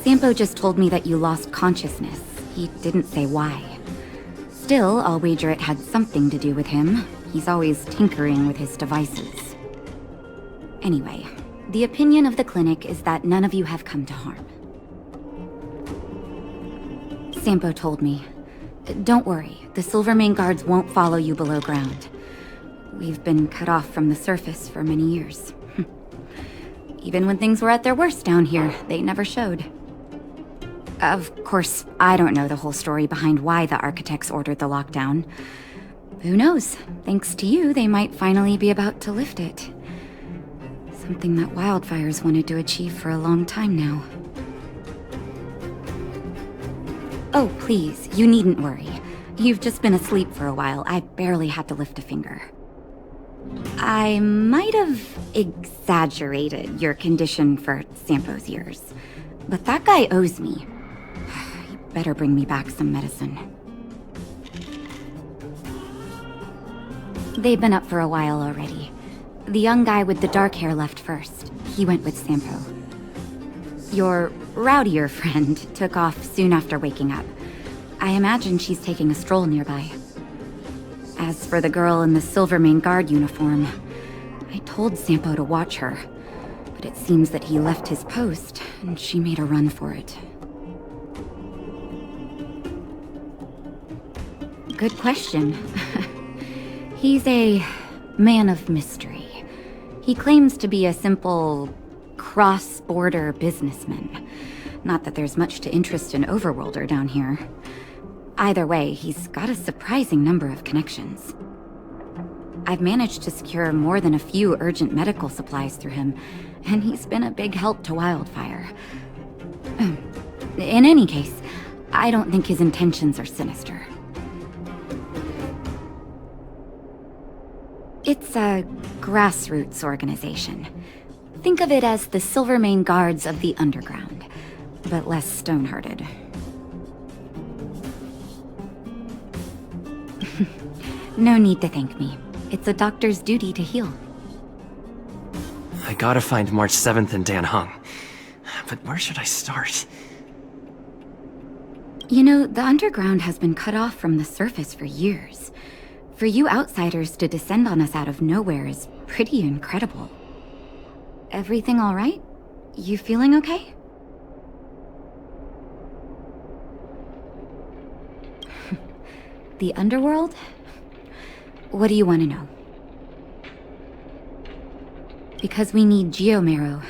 [SPEAKER 16] Sampo just told me that you lost consciousness. He didn't say why. Still, I'll wager it had something to do with him. He's always tinkering with his devices. Anyway, the opinion of the clinic is that none of you have come to harm. Sampo told me. Don't worry, the Silvermane guards won't follow you below ground. We've been cut off from the surface for many years. Even when things were at their worst down here, they never showed. Of course, I don't know the whole story behind why the architects ordered the lockdown. Who knows? Thanks to you, they might finally be about to lift it. Something that wildfires wanted to achieve for a long time now. Oh, please, you needn't worry. You've just been asleep for a while. I barely had to lift a finger. I might have exaggerated your condition for Sampo's years, but that guy owes me. You better bring me back some medicine. They've been up for a while already. The young guy with the dark hair left first. He went with Sampo. Your rowdier friend took off soon after waking up. I imagine she's taking a stroll nearby. As for the girl in the Silvermane guard uniform, I told Sampo to watch her, but it seems that he left his post, and she made a run for it. Good question. He's a man of mystery. He claims to be a simple cross-border businessman. Not that there's much to interest an overworlder down here. Either way, he's got a surprising number of connections. I've managed to secure more than a few urgent medical supplies through him, and he's been a big help to Wildfire. In any case, I don't think his intentions are sinister. It's a grassroots organization. Think of it as the Silvermane Guards of the Underground, but less stone-hearted. No need to thank me. It's a doctor's duty to heal.
[SPEAKER 6] I gotta find March 7th in Dan Hung. But where should I start?
[SPEAKER 16] You know, the Underground has been cut off from the surface for years. For you outsiders to descend on us out of nowhere is pretty incredible. Everything all right? You feeling okay? The underworld? What do you want to know? Because we need geomarrow.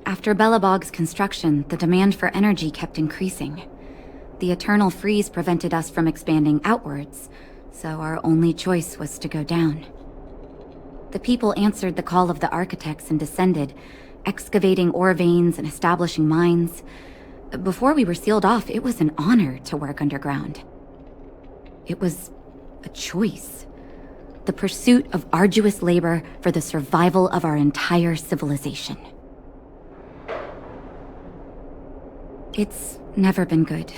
[SPEAKER 16] After Belobog's construction, the demand for energy kept increasing. The eternal freeze prevented us from expanding outwards, so our only choice was to go down. The people answered the call of the architects and descended, excavating ore veins and establishing mines. Before we were sealed off, it was an honor to work underground. It was a choice. The pursuit of arduous labor for the survival of our entire civilization. It's never been good.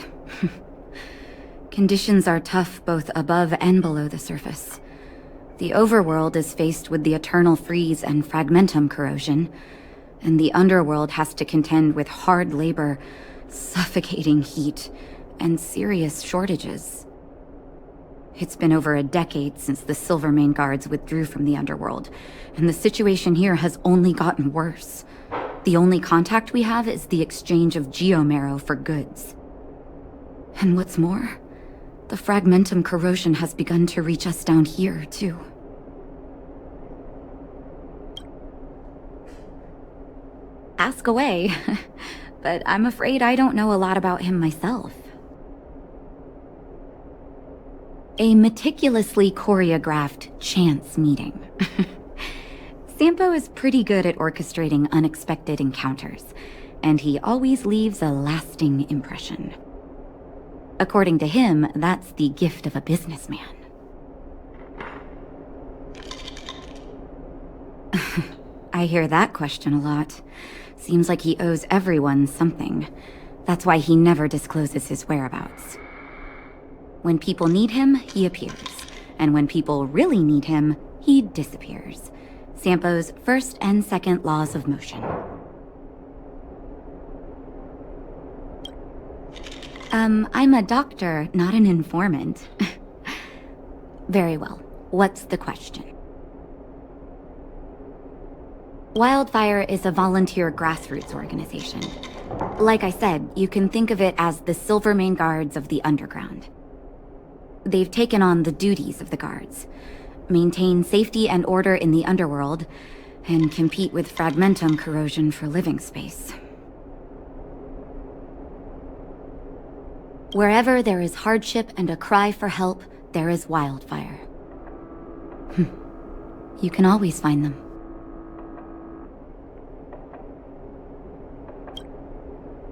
[SPEAKER 16] Conditions are tough both above and below the surface. The overworld is faced with the eternal freeze and fragmentum corrosion, and the underworld has to contend with hard labor, suffocating heat, and serious shortages. It's been over a decade since the Silvermane guards withdrew from the underworld, and the situation here has only gotten worse. The only contact we have is the exchange of geomarrow for goods. And what's more, the fragmentum corrosion has begun to reach us down here, too. Ask away, but I'm afraid I don't know a lot about him myself. a meticulously choreographed chance meeting. Sampo is pretty good at orchestrating unexpected encounters, and he always leaves a lasting impression. According to him, that's the gift of a businessman. I hear that question a lot. Seems like he owes everyone something. That's why he never discloses his whereabouts. When people need him, he appears. And when people really need him, he disappears. Sampo's first and second laws of motion. I'm a doctor, not an informant. Very well. What's the question? Wildfire is a volunteer grassroots organization. Like I said, you can think of it as the Silvermane Guards of the Underground. They've taken on the duties of the guards. Maintain safety and order in the underworld, and compete with fragmentum corrosion for living space. Wherever there is hardship and a cry for help, there is wildfire. You can always find them.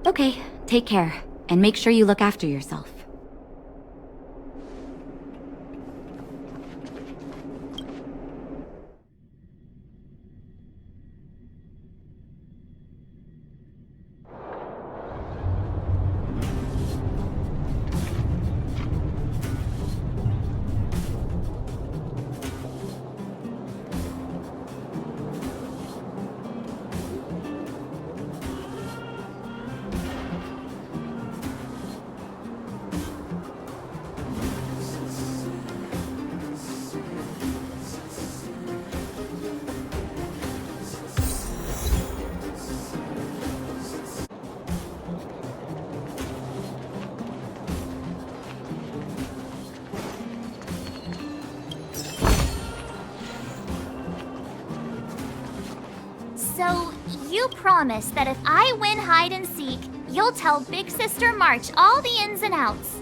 [SPEAKER 16] Okay, take care, and make sure you look after yourself.
[SPEAKER 1] So, you promise that if I win hide and seek, you'll tell Big Sister March all the ins and outs.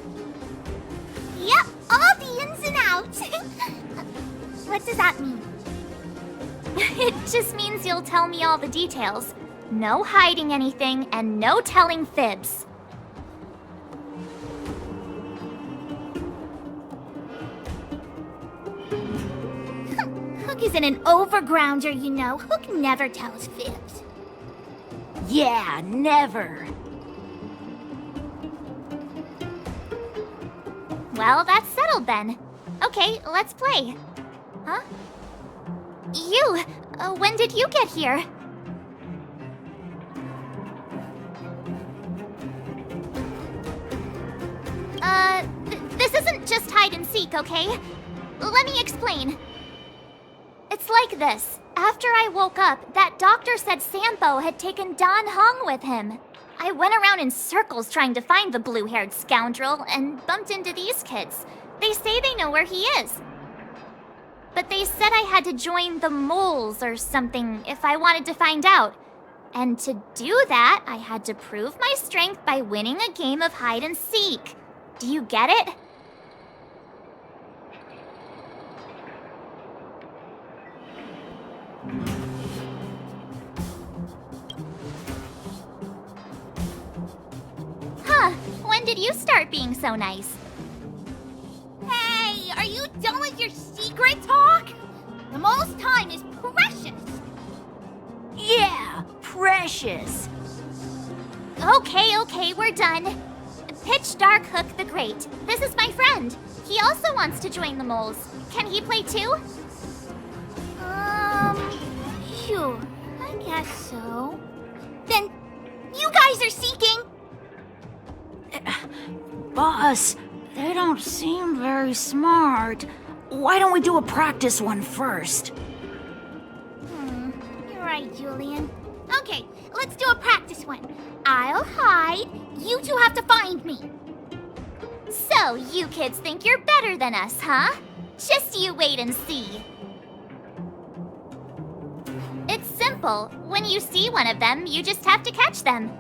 [SPEAKER 7] Yep, all the ins and outs. What does that mean?
[SPEAKER 1] It just means you'll tell me all the details. No hiding anything, and no telling fibs.
[SPEAKER 7] Hook isn't an overgrounder, you know. Hook never tells fibs.
[SPEAKER 17] Yeah, never.
[SPEAKER 1] Well, that's settled then. Okay, let's play. Huh? You! When did you get here? This isn't just hide and seek, okay? Let me explain. It's like this. After I woke up, that doctor said Sampo had taken Dan Hong with him. I went around in circles trying to find the blue-haired scoundrel and bumped into these kids. They say they know where he is. But they said I had to join the moles or something if I wanted to find out. And to do that, I had to prove my strength by winning a game of hide and seek. Do you get it? Huh, when did you start being so nice?
[SPEAKER 7] Hey, are you done with your secret talk? The mole's time is precious.
[SPEAKER 17] Yeah, precious.
[SPEAKER 1] Okay, we're done. Pitch Dark Hook the Great. This is my friend. He also wants to join the moles. Can he play too?
[SPEAKER 7] Sure. I guess so. Then, you guys are seeking!
[SPEAKER 17] Boss, they don't seem very smart. Why don't we do a practice one first?
[SPEAKER 7] You're right, Julian. Okay, let's do a practice one. I'll hide. You two have to find me.
[SPEAKER 1] So, you kids think you're better than us, huh? Just you wait and see. It's simple. When you see one of them, you just have to catch them.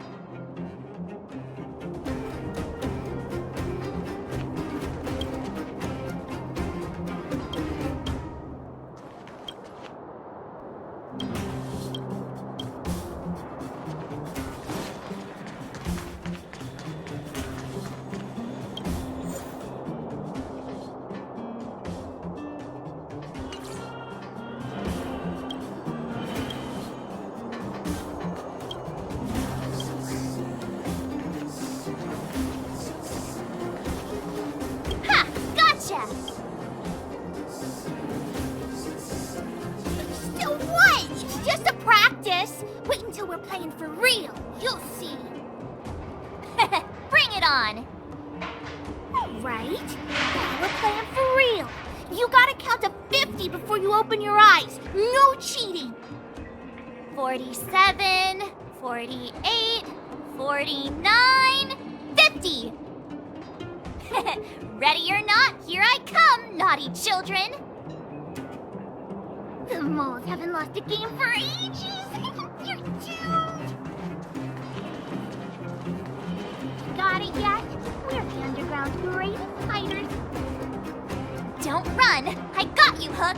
[SPEAKER 1] on.
[SPEAKER 18] Right? Now we're playing for real. You gotta count to 50 before you open your eyes. No cheating.
[SPEAKER 1] 47, 48, 49, 50. Ready or not, here I come, naughty children.
[SPEAKER 18] The moles haven't lost a game for ages. You're doomed. Got it yet? We're the underground's greatest fighters.
[SPEAKER 1] Don't run! I got you, Hook!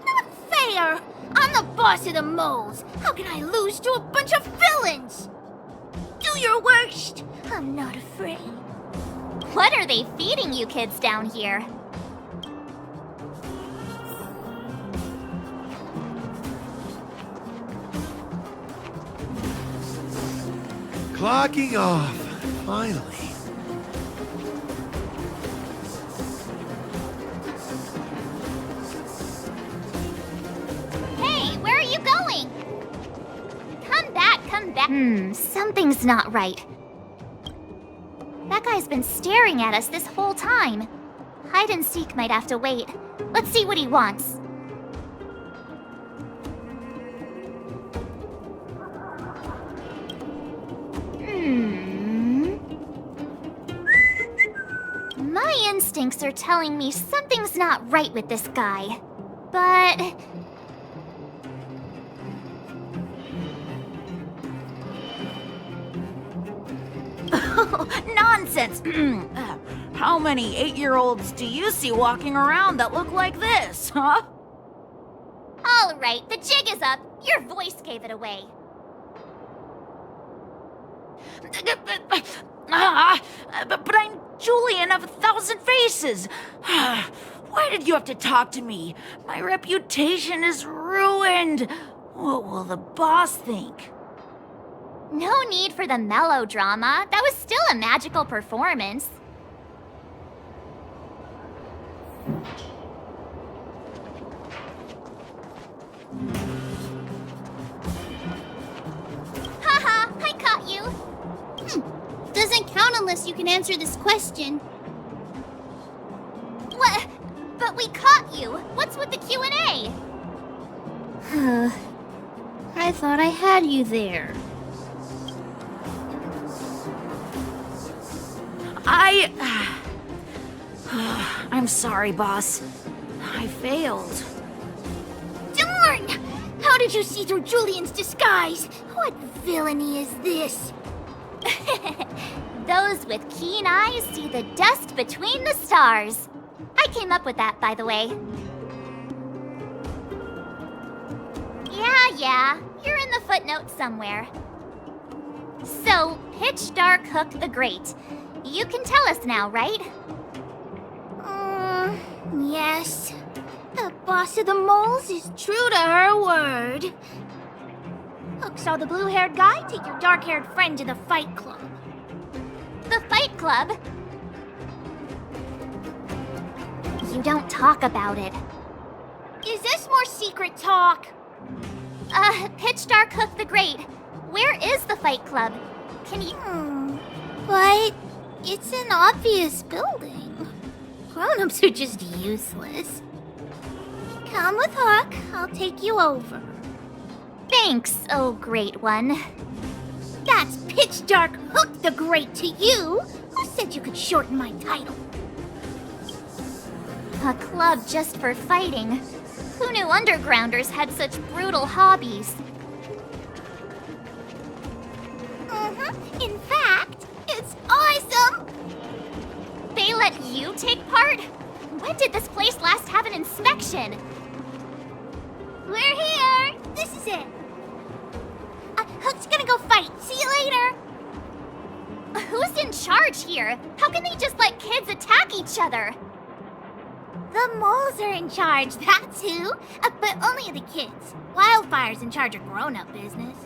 [SPEAKER 18] Not fair! I'm the boss of the moles. How can I lose to a bunch of villains? Do your worst. I'm not afraid.
[SPEAKER 1] What are they feeding you kids down here?
[SPEAKER 12] Clocking off, finally.
[SPEAKER 1] Hey, where are you going? Come back, come back. Something's not right. That guy's been staring at us this whole time. Hide and seek might have to wait. Let's see what he wants. My instincts are telling me something's not right with this guy. But...
[SPEAKER 17] Nonsense! How many 8-year-olds do you see walking around that look like this, huh?
[SPEAKER 1] All right, the jig is up. Your voice gave it away.
[SPEAKER 17] But I'm Julian of 1,000 Faces. Why did you have to talk to me? My reputation is ruined. What will the boss think?
[SPEAKER 1] No need for the melodrama. That was still a magical performance. Haha, I caught you.
[SPEAKER 18] Doesn't count unless you can answer this question.
[SPEAKER 1] What? But we caught you. What's with the Q&A?
[SPEAKER 18] I thought I had you there.
[SPEAKER 17] I'm sorry, boss. I failed.
[SPEAKER 18] Darn! How did you see through Julian's disguise? What villainy is this?
[SPEAKER 1] Those with keen eyes see the dust between the stars. I came up with that, by the way. Yeah, you're in the footnotes somewhere. So, Pitch Dark Hook the Great. You can tell us now, right?
[SPEAKER 18] Yes. The boss of the moles is true to her word. Hook saw the blue-haired guy take your dark-haired friend to the fight club.
[SPEAKER 1] The Fight Club? You don't talk about it.
[SPEAKER 18] Is this more secret talk?
[SPEAKER 1] Pitch Dark Hook the Great. Where is the Fight Club? Can you...
[SPEAKER 18] But it's an obvious building. Grown-ups are just useless. Come with Hook. I'll take you over.
[SPEAKER 1] Thanks, oh great one.
[SPEAKER 18] That's Pitch Dark Hook the Great to you. Who said you could shorten my title?
[SPEAKER 1] A club just for fighting. Who knew undergrounders had such brutal hobbies?
[SPEAKER 18] In fact, it's awesome!
[SPEAKER 1] They let you take part? When did this place last have an inspection?
[SPEAKER 18] We're here! This is it. Hook's gonna go fight. See you later!
[SPEAKER 1] Who's in charge here? How can they just let kids attack each other?
[SPEAKER 18] The moles are in charge, that's who. But only the kids. Wildfire's in charge of grown-up business.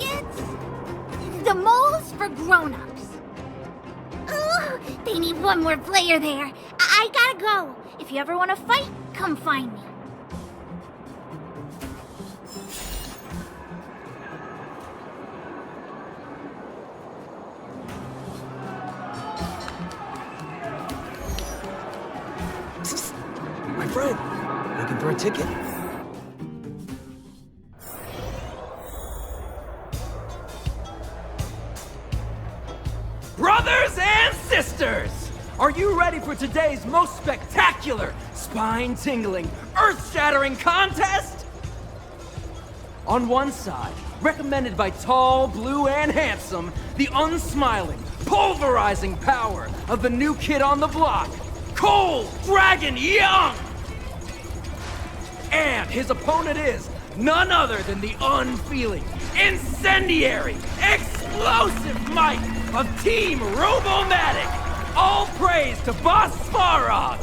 [SPEAKER 18] It's the moles for grown-ups. Ooh, they need one more player there. I gotta go. If you ever want to fight, come find me.
[SPEAKER 5] for a ticket?
[SPEAKER 19] Brothers and sisters! Are you ready for today's most spectacular, spine-tingling, earth-shattering contest? On one side, recommended by tall, blue, and handsome, the unsmiling, pulverizing power of the new kid on the block, Cold Dragon Young! And his opponent is none other than the unfeeling, incendiary, explosive might of Team Robomatic! All praise to Boss Svarog!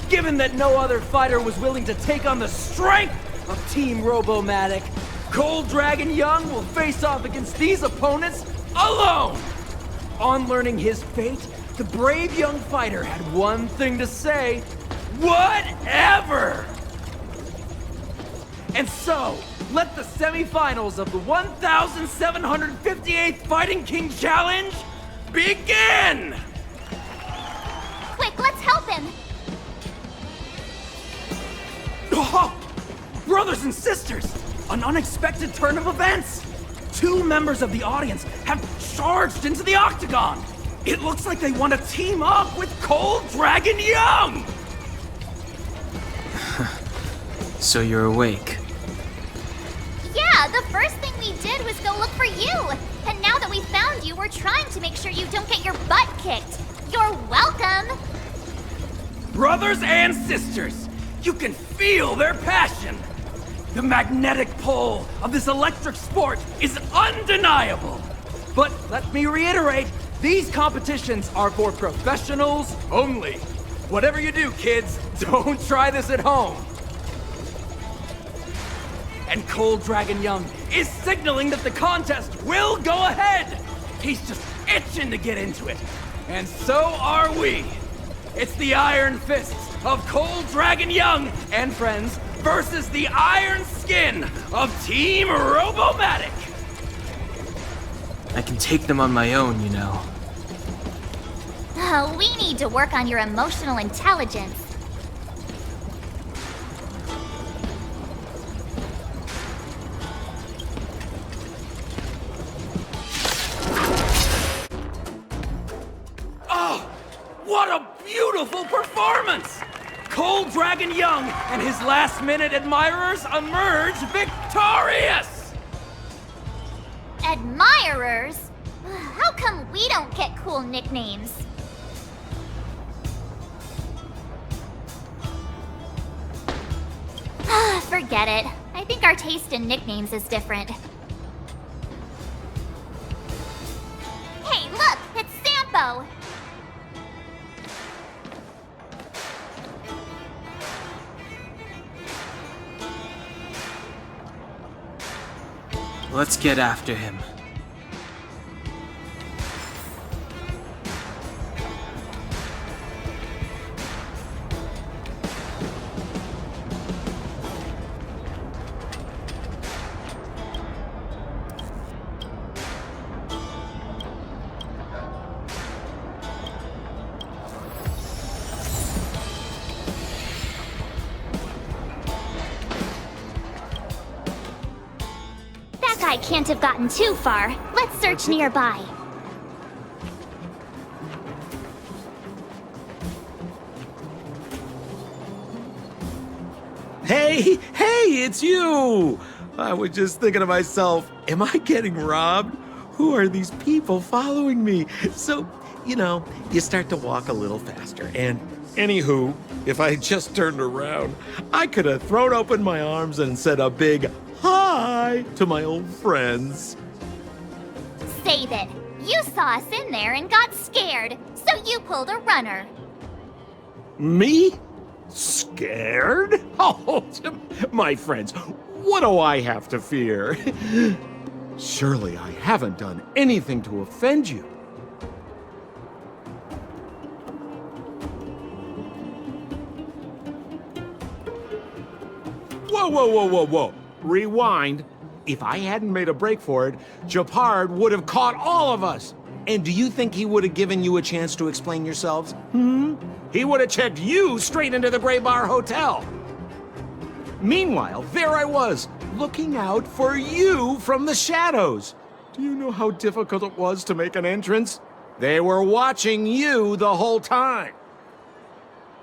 [SPEAKER 19] Given that no other fighter was willing to take on the strength of Team Robomatic, Cold Dragon Young will face off against these opponents alone! On learning his fate, the brave young fighter had one thing to say: whatever! And so, let the semifinals of the 1758th Fighting King Challenge begin!
[SPEAKER 1] Quick, let's help him!
[SPEAKER 19] Oh, brothers and sisters, an unexpected turn of events! 2 members of the audience have charged into the octagon! It looks like they want to team up with Cold Dragon Young!
[SPEAKER 2] So you're awake.
[SPEAKER 1] Yeah, the first thing we did was go look for you! And now that we found you, we're trying to make sure you don't get your butt kicked. You're welcome!
[SPEAKER 19] Brothers and sisters, you can feel their passion! The magnetic pull of this electric sport is undeniable! But let me reiterate, these competitions are for professionals only. Whatever you do, kids, don't try this at home. And Cold Dragon Young is signaling that the contest will go ahead! He's just itching to get into it. And so are we! It's the Iron Fists of Cold Dragon Young and friends versus the Iron Skin of Team Robomatic!
[SPEAKER 2] I can take them on my own, you know.
[SPEAKER 1] We need to work on your emotional intelligence.
[SPEAKER 19] Oh, what a beautiful performance! Cold Dragon Young and his last-minute admirers emerge victorious!
[SPEAKER 1] Admirers? How come we don't get cool nicknames? Forget it. I think our taste in nicknames is different. Hey, look! It's Sampo!
[SPEAKER 2] Let's get after him.
[SPEAKER 1] That guy can't have gotten too far. Let's search nearby.
[SPEAKER 3] Hey, it's you! I was just thinking to myself, am I getting robbed? Who are these people following me? So, you start to walk a little faster. And anywho, if I just turned around, I could have thrown open my arms and said a big hi to my old friends.
[SPEAKER 1] Save it. You saw us in there and got scared, so you pulled a runner.
[SPEAKER 3] Me? Scared? Oh, my friends, what do I have to fear? Surely I haven't done anything to offend you. Whoa. Rewind. If I hadn't made a break for it, Japard would have caught all of us. And do you think he would have given you a chance to explain yourselves? he would have checked you straight into the Gray Bar Hotel. Meanwhile, there I was, looking out for you from the shadows. Do you know how difficult it was to make an entrance? They were watching you the whole time.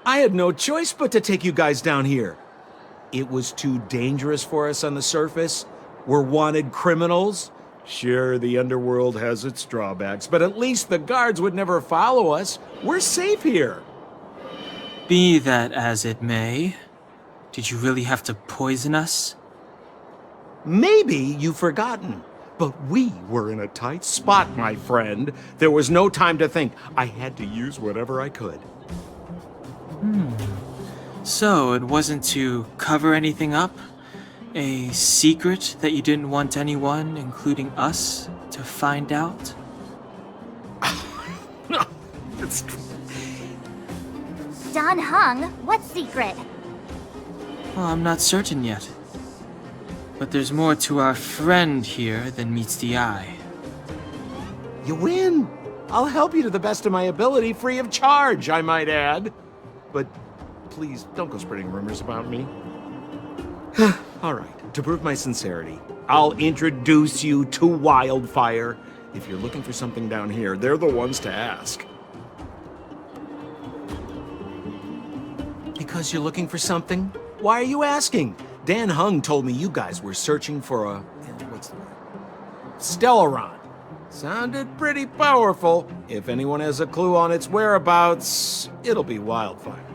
[SPEAKER 3] I had no choice but to take you guys down here. It was too dangerous for us on the surface. We're wanted criminals. Sure, the underworld has its drawbacks, but at least the guards would never follow us. We're safe here.
[SPEAKER 2] Be that as it may, did you really have to poison us?
[SPEAKER 3] Maybe you've forgotten, but we were in a tight spot, my friend. There was no time to think. I had to use whatever I could.
[SPEAKER 2] So, it wasn't to cover anything up? A secret that you didn't want anyone, including us, to find out?
[SPEAKER 3] No, it's...
[SPEAKER 1] Dan Heng, what secret?
[SPEAKER 2] Well, I'm not certain yet. But there's more to our friend here than meets the eye.
[SPEAKER 3] You win. I'll help you to the best of my ability, free of charge, I might add. But please, don't go spreading rumors about me. All right, to prove my sincerity, I'll introduce you to Wildfire. If you're looking for something down here, they're the ones to ask. Because you're looking for something? Why are you asking? Dan Heng told me you guys were searching for a... what's the word? Stellaron. Sounded pretty powerful. If anyone has a clue on its whereabouts, it'll be Wildfire.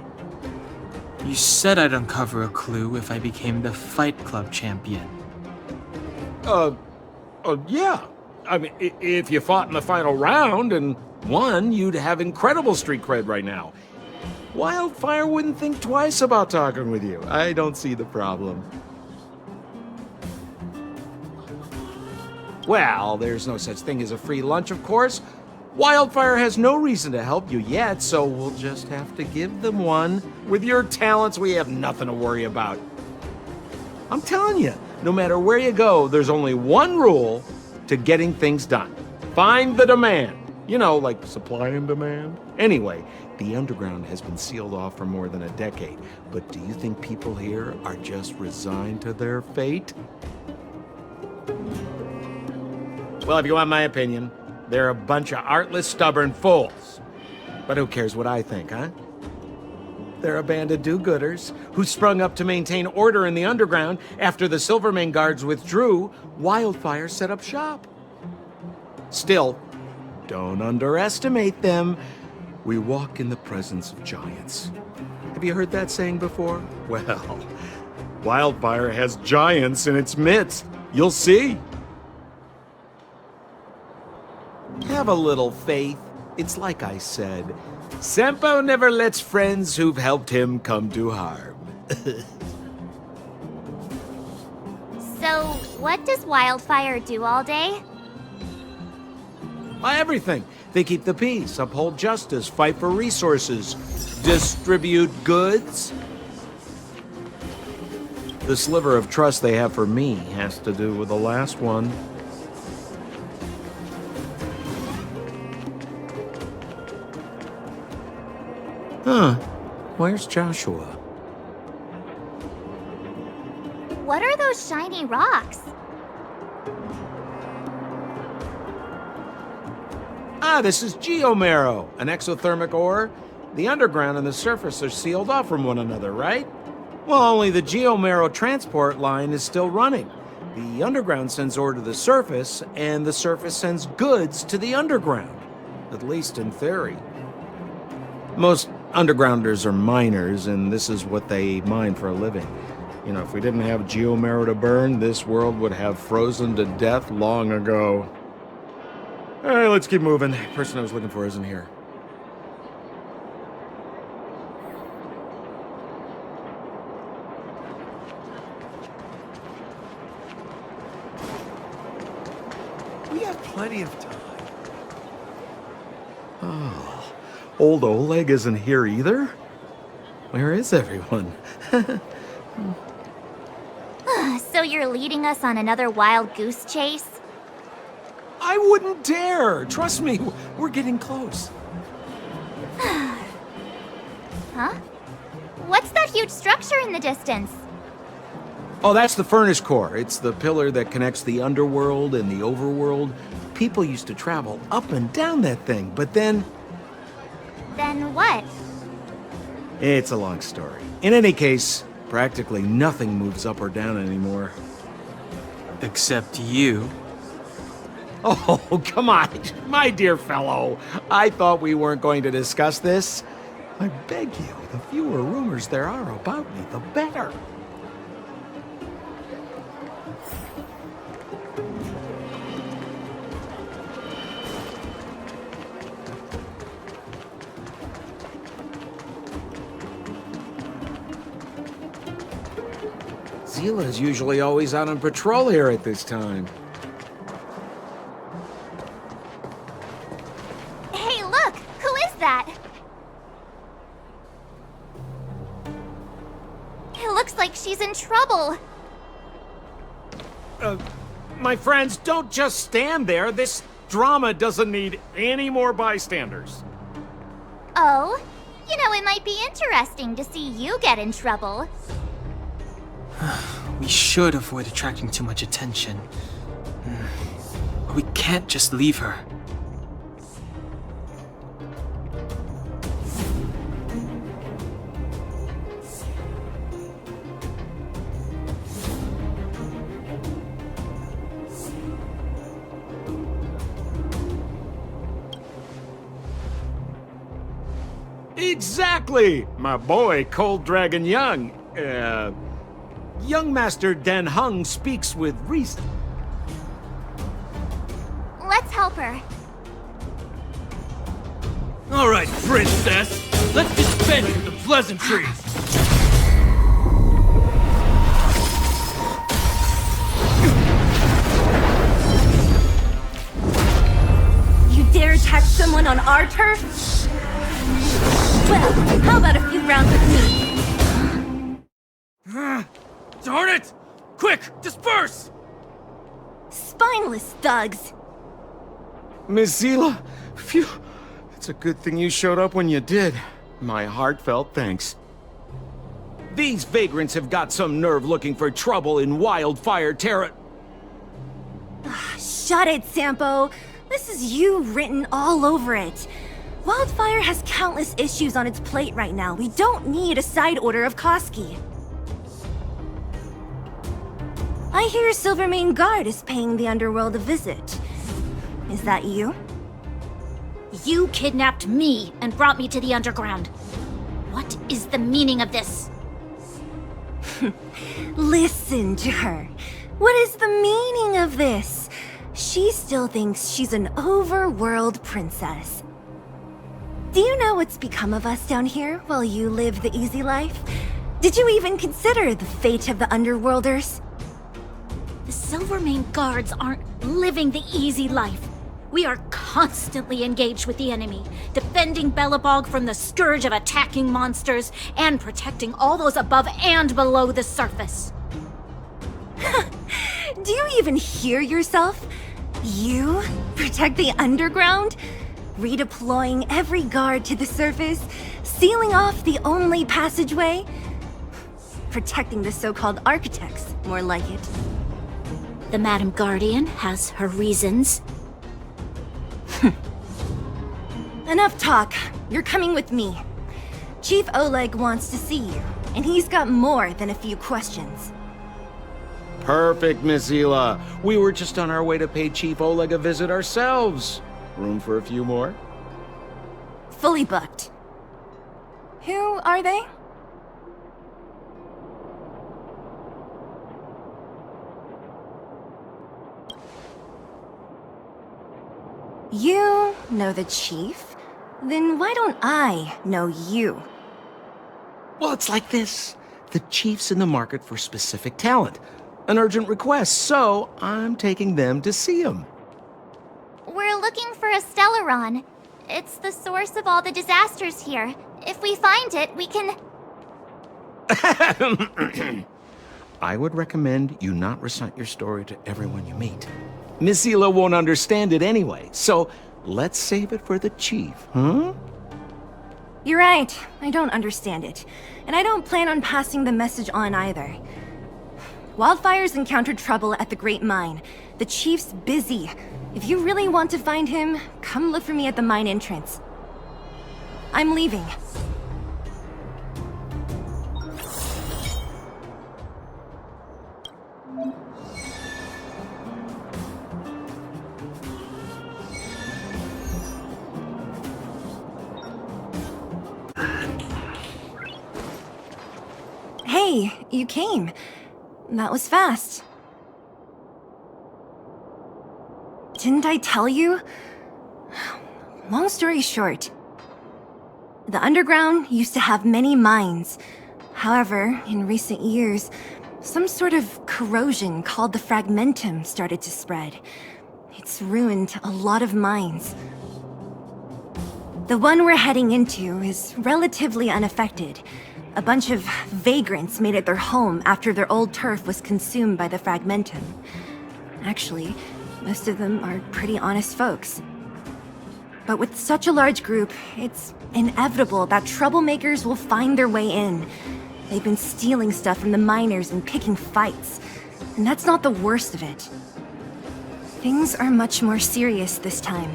[SPEAKER 2] You said I'd uncover a clue if I became the Fight Club champion.
[SPEAKER 3] Yeah. I mean, if you fought in the final round and won, you'd have incredible street cred right now. Wildfire wouldn't think twice about talking with you. I don't see the problem. Well, there's no such thing as a free lunch, of course. Wildfire has no reason to help you yet, so we'll just have to give them one. With your talents, we have nothing to worry about. I'm telling you, no matter where you go, there's only one rule to getting things done. Find the demand. You know, like supply and demand. Anyway, the underground has been sealed off for more than a decade. But do you think people here are just resigned to their fate? Well, if you want my opinion, they're a bunch of artless, stubborn fools. But who cares what I think, huh? They're a band of do-gooders who sprung up to maintain order in the underground after the Silvermane guards withdrew. Wildfire set up shop. Still, don't underestimate them. We walk in the presence of giants. Have you heard that saying before? Well, Wildfire has giants in its midst. You'll see. Have a little faith. It's like I said. Sempo never lets friends who've helped him come to harm.
[SPEAKER 1] So, what does Wildfire do all day?
[SPEAKER 3] Everything. They keep the peace, uphold justice, fight for resources, distribute goods. The sliver of trust they have for me has to do with the last one. Huh. Where's Joshua?
[SPEAKER 1] What are those shiny rocks?
[SPEAKER 3] This is geomarrow, an exothermic ore. The underground and the surface are sealed off from one another, right? Well, only the geomarrow transport line is still running. The underground sends ore to the surface, and the surface sends goods to the underground. At least in theory. Most undergrounders are miners, and this is what they mine for a living. You know, if we didn't have geomarrow to burn, this world would have frozen to death long ago. All right, let's keep moving. The person I was looking for isn't here.
[SPEAKER 12] We have plenty of time.
[SPEAKER 3] Oh, old Oleg isn't here either? Where is everyone?
[SPEAKER 1] So you're leading us on another wild goose chase?
[SPEAKER 3] I wouldn't dare! Trust me, we're getting close.
[SPEAKER 1] Huh? What's that huge structure in the distance?
[SPEAKER 3] Oh, that's the furnace core. It's the pillar that connects the underworld and the overworld. People used to travel up and down that thing, but then...
[SPEAKER 1] Then what?
[SPEAKER 3] It's a long story. In any case, practically nothing moves up or down anymore.
[SPEAKER 2] Except you.
[SPEAKER 3] Oh, come on, my dear fellow. I thought we weren't going to discuss this. I beg you, the fewer rumors there are about me, the better. Zila's usually always out on patrol here at this time.
[SPEAKER 1] Hey, look! Who is that? It looks like she's in trouble.
[SPEAKER 3] My friends, don't just stand there. This drama doesn't need any more bystanders.
[SPEAKER 1] Oh? You know, it might be interesting to see you get in trouble.
[SPEAKER 2] We should avoid attracting too much attention. But we can't just leave her.
[SPEAKER 3] Exactly! My boy, Cold Dragon Young. Young Master Dan Heng speaks with reason.
[SPEAKER 1] Let's help her.
[SPEAKER 19] All right, princess. Let's dispense with the pleasantries.
[SPEAKER 20] You dare attack someone on our turf? Well, how about a few rounds with me?
[SPEAKER 19] Darn it! Quick, disperse!
[SPEAKER 20] Spineless thugs.
[SPEAKER 3] Miss Zila, phew. It's a good thing you showed up when you did. My heartfelt thanks. These vagrants have got some nerve looking for trouble in Wildfire Terra.
[SPEAKER 20] Shut it, Sampo. This is you written all over it. Wildfire has countless issues on its plate right now. We don't need a side order of Koski. I hear Silvermane Guard is paying the Underworld a visit. Is that you?
[SPEAKER 17] You kidnapped me and brought me to the Underground. What is the meaning of this?
[SPEAKER 20] Listen to her. What is the meaning of this? She still thinks she's an overworld princess. Do you know what's become of us down here while you live the easy life? Did you even consider the fate of the Underworlders?
[SPEAKER 17] The Silvermane Guards aren't living the easy life. We are constantly engaged with the enemy, defending Belobog from the scourge of attacking monsters and protecting all those above and below the surface.
[SPEAKER 20] Do you even hear yourself? You protect the underground? Redeploying every guard to the surface? Sealing off the only passageway? Protecting the so-called architects, more like it.
[SPEAKER 17] The Madam Guardian has her reasons.
[SPEAKER 20] Enough talk. You're coming with me. Chief Oleg wants to see you, and he's got more than a few questions.
[SPEAKER 3] Perfect, Miss Zila. We were just on our way to pay Chief Oleg a visit ourselves. Room for a few more?
[SPEAKER 20] Fully booked. Who are they? You know the chief? Then why don't I know you?
[SPEAKER 3] Well, it's like this. The chief's in the market for specific talent. An urgent request, so I'm taking them to see him.
[SPEAKER 1] We're looking for a Stellaron. It's the source of all the disasters here. If we find it, we can...
[SPEAKER 3] I would recommend you not recite your story to everyone you meet. Miss Zila won't understand it anyway, so let's save it for the chief, huh?
[SPEAKER 20] You're right, I don't understand it. And I don't plan on passing the message on either. Wildfire's encountered trouble at the Great Mine. The Chief's busy. If you really want to find him, come look for me at the mine entrance. I'm leaving. Hey, you came. That was fast. Didn't I tell you? Long story short, the underground used to have many mines. However, in recent years, some sort of corrosion called the fragmentum started to spread. It's ruined a lot of mines. The one we're heading into is relatively unaffected. A bunch of vagrants made it their home after their old turf was consumed by the fragmentum. Actually, most of them are pretty honest folks. But with such a large group, it's inevitable that troublemakers will find their way in. They've been stealing stuff from the miners and picking fights. And that's not the worst of it. Things are much more serious this time.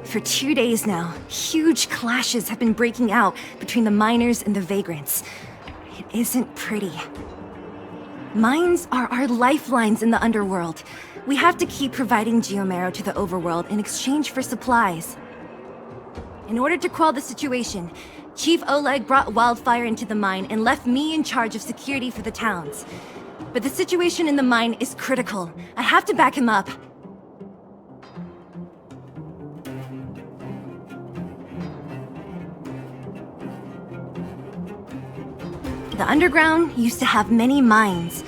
[SPEAKER 20] For 2 days now, huge clashes have been breaking out between the miners and the vagrants. It isn't pretty. Mines are our lifelines in the underworld. We have to keep providing Geomarrow to the overworld in exchange for supplies. In order to quell the situation, Chief Oleg brought Wildfire into the mine and left me in charge of security for the towns. But the situation in the mine is critical. I have to back him up. The underground used to have many mines.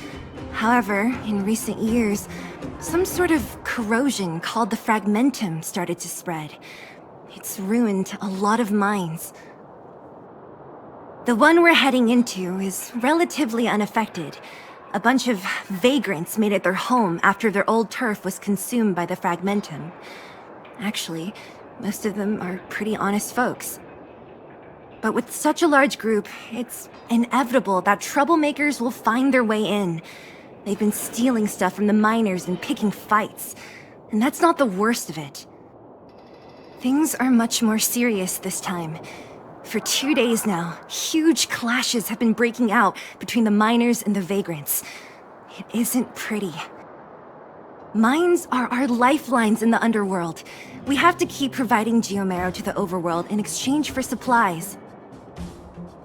[SPEAKER 20] However, in recent years, some sort of corrosion called the fragmentum started to spread. It's ruined a lot of mines. The one we're heading into is relatively unaffected. A bunch of vagrants made it their home after their old turf was consumed by the fragmentum. Actually, most of them are pretty honest folks. But with such a large group, it's inevitable that troublemakers will find their way in. They've been stealing stuff from the miners and picking fights. And that's not the worst of it. Things are much more serious this time. For 2 days now, huge clashes have been breaking out between the miners and the vagrants. It isn't pretty. Mines are our lifelines in the underworld. We have to keep providing Geomarrow to the overworld in exchange for supplies.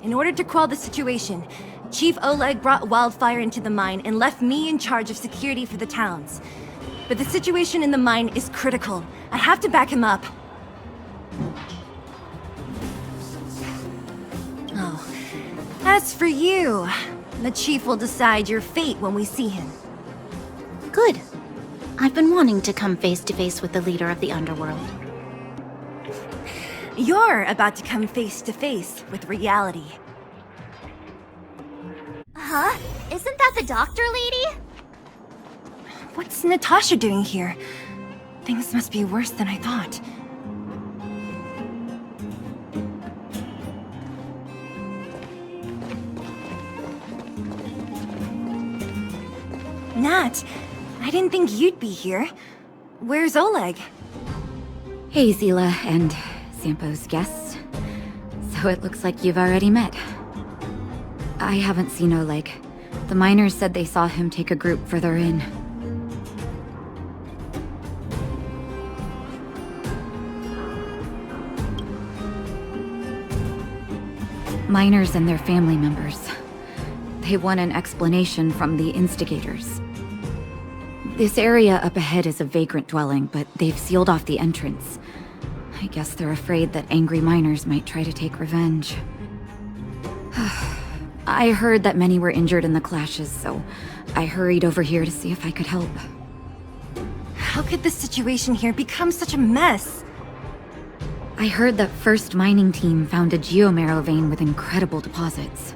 [SPEAKER 20] In order to quell the situation, Chief Oleg brought Wildfire into the mine and left me in charge of security for the towns. But the situation in the mine is critical. I have to back him up. Oh, as for you, the Chief will decide your fate when we see him.
[SPEAKER 15] Good. I've been wanting to come face to face with the leader of the underworld.
[SPEAKER 20] You're about to come face to face with reality.
[SPEAKER 1] Huh? Isn't that the doctor lady?
[SPEAKER 20] What's Natasha doing here? Things must be worse than I thought. Nat, I didn't think you'd be here. Where's Oleg?
[SPEAKER 16] Hey, Zila and Sampo's guests. So it looks like you've already met. I haven't seen Oleg. The miners said they saw him take a group further in. Miners and their family members. They want an explanation from the instigators. This area up ahead is a vagrant dwelling, but they've sealed off the entrance. I guess they're afraid that angry miners might try to take revenge. I heard that many were injured in the clashes, so I hurried over here to see if I could help.
[SPEAKER 20] How could the situation here become such a mess?
[SPEAKER 16] I heard that First Mining Team found a geomarrow vein with incredible deposits.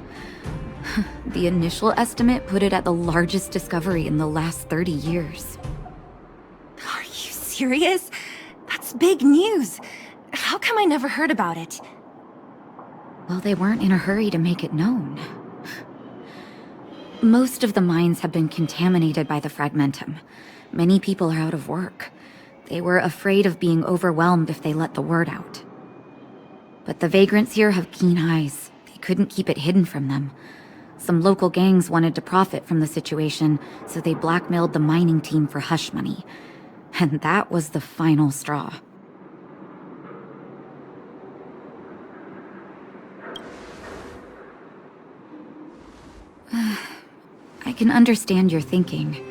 [SPEAKER 16] The initial estimate put it at the largest discovery in the last 30 years.
[SPEAKER 20] Are you serious? That's big news. How come I never heard about it?
[SPEAKER 16] Well, they weren't in a hurry to make it known. Most of the mines have been contaminated by the fragmentum. Many people are out of work. They were afraid of being overwhelmed if they let the word out. But the vagrants here have keen eyes. They couldn't keep it hidden from them. Some local gangs wanted to profit from the situation, so they blackmailed the mining team for hush money. And that was the final straw. I can understand your thinking.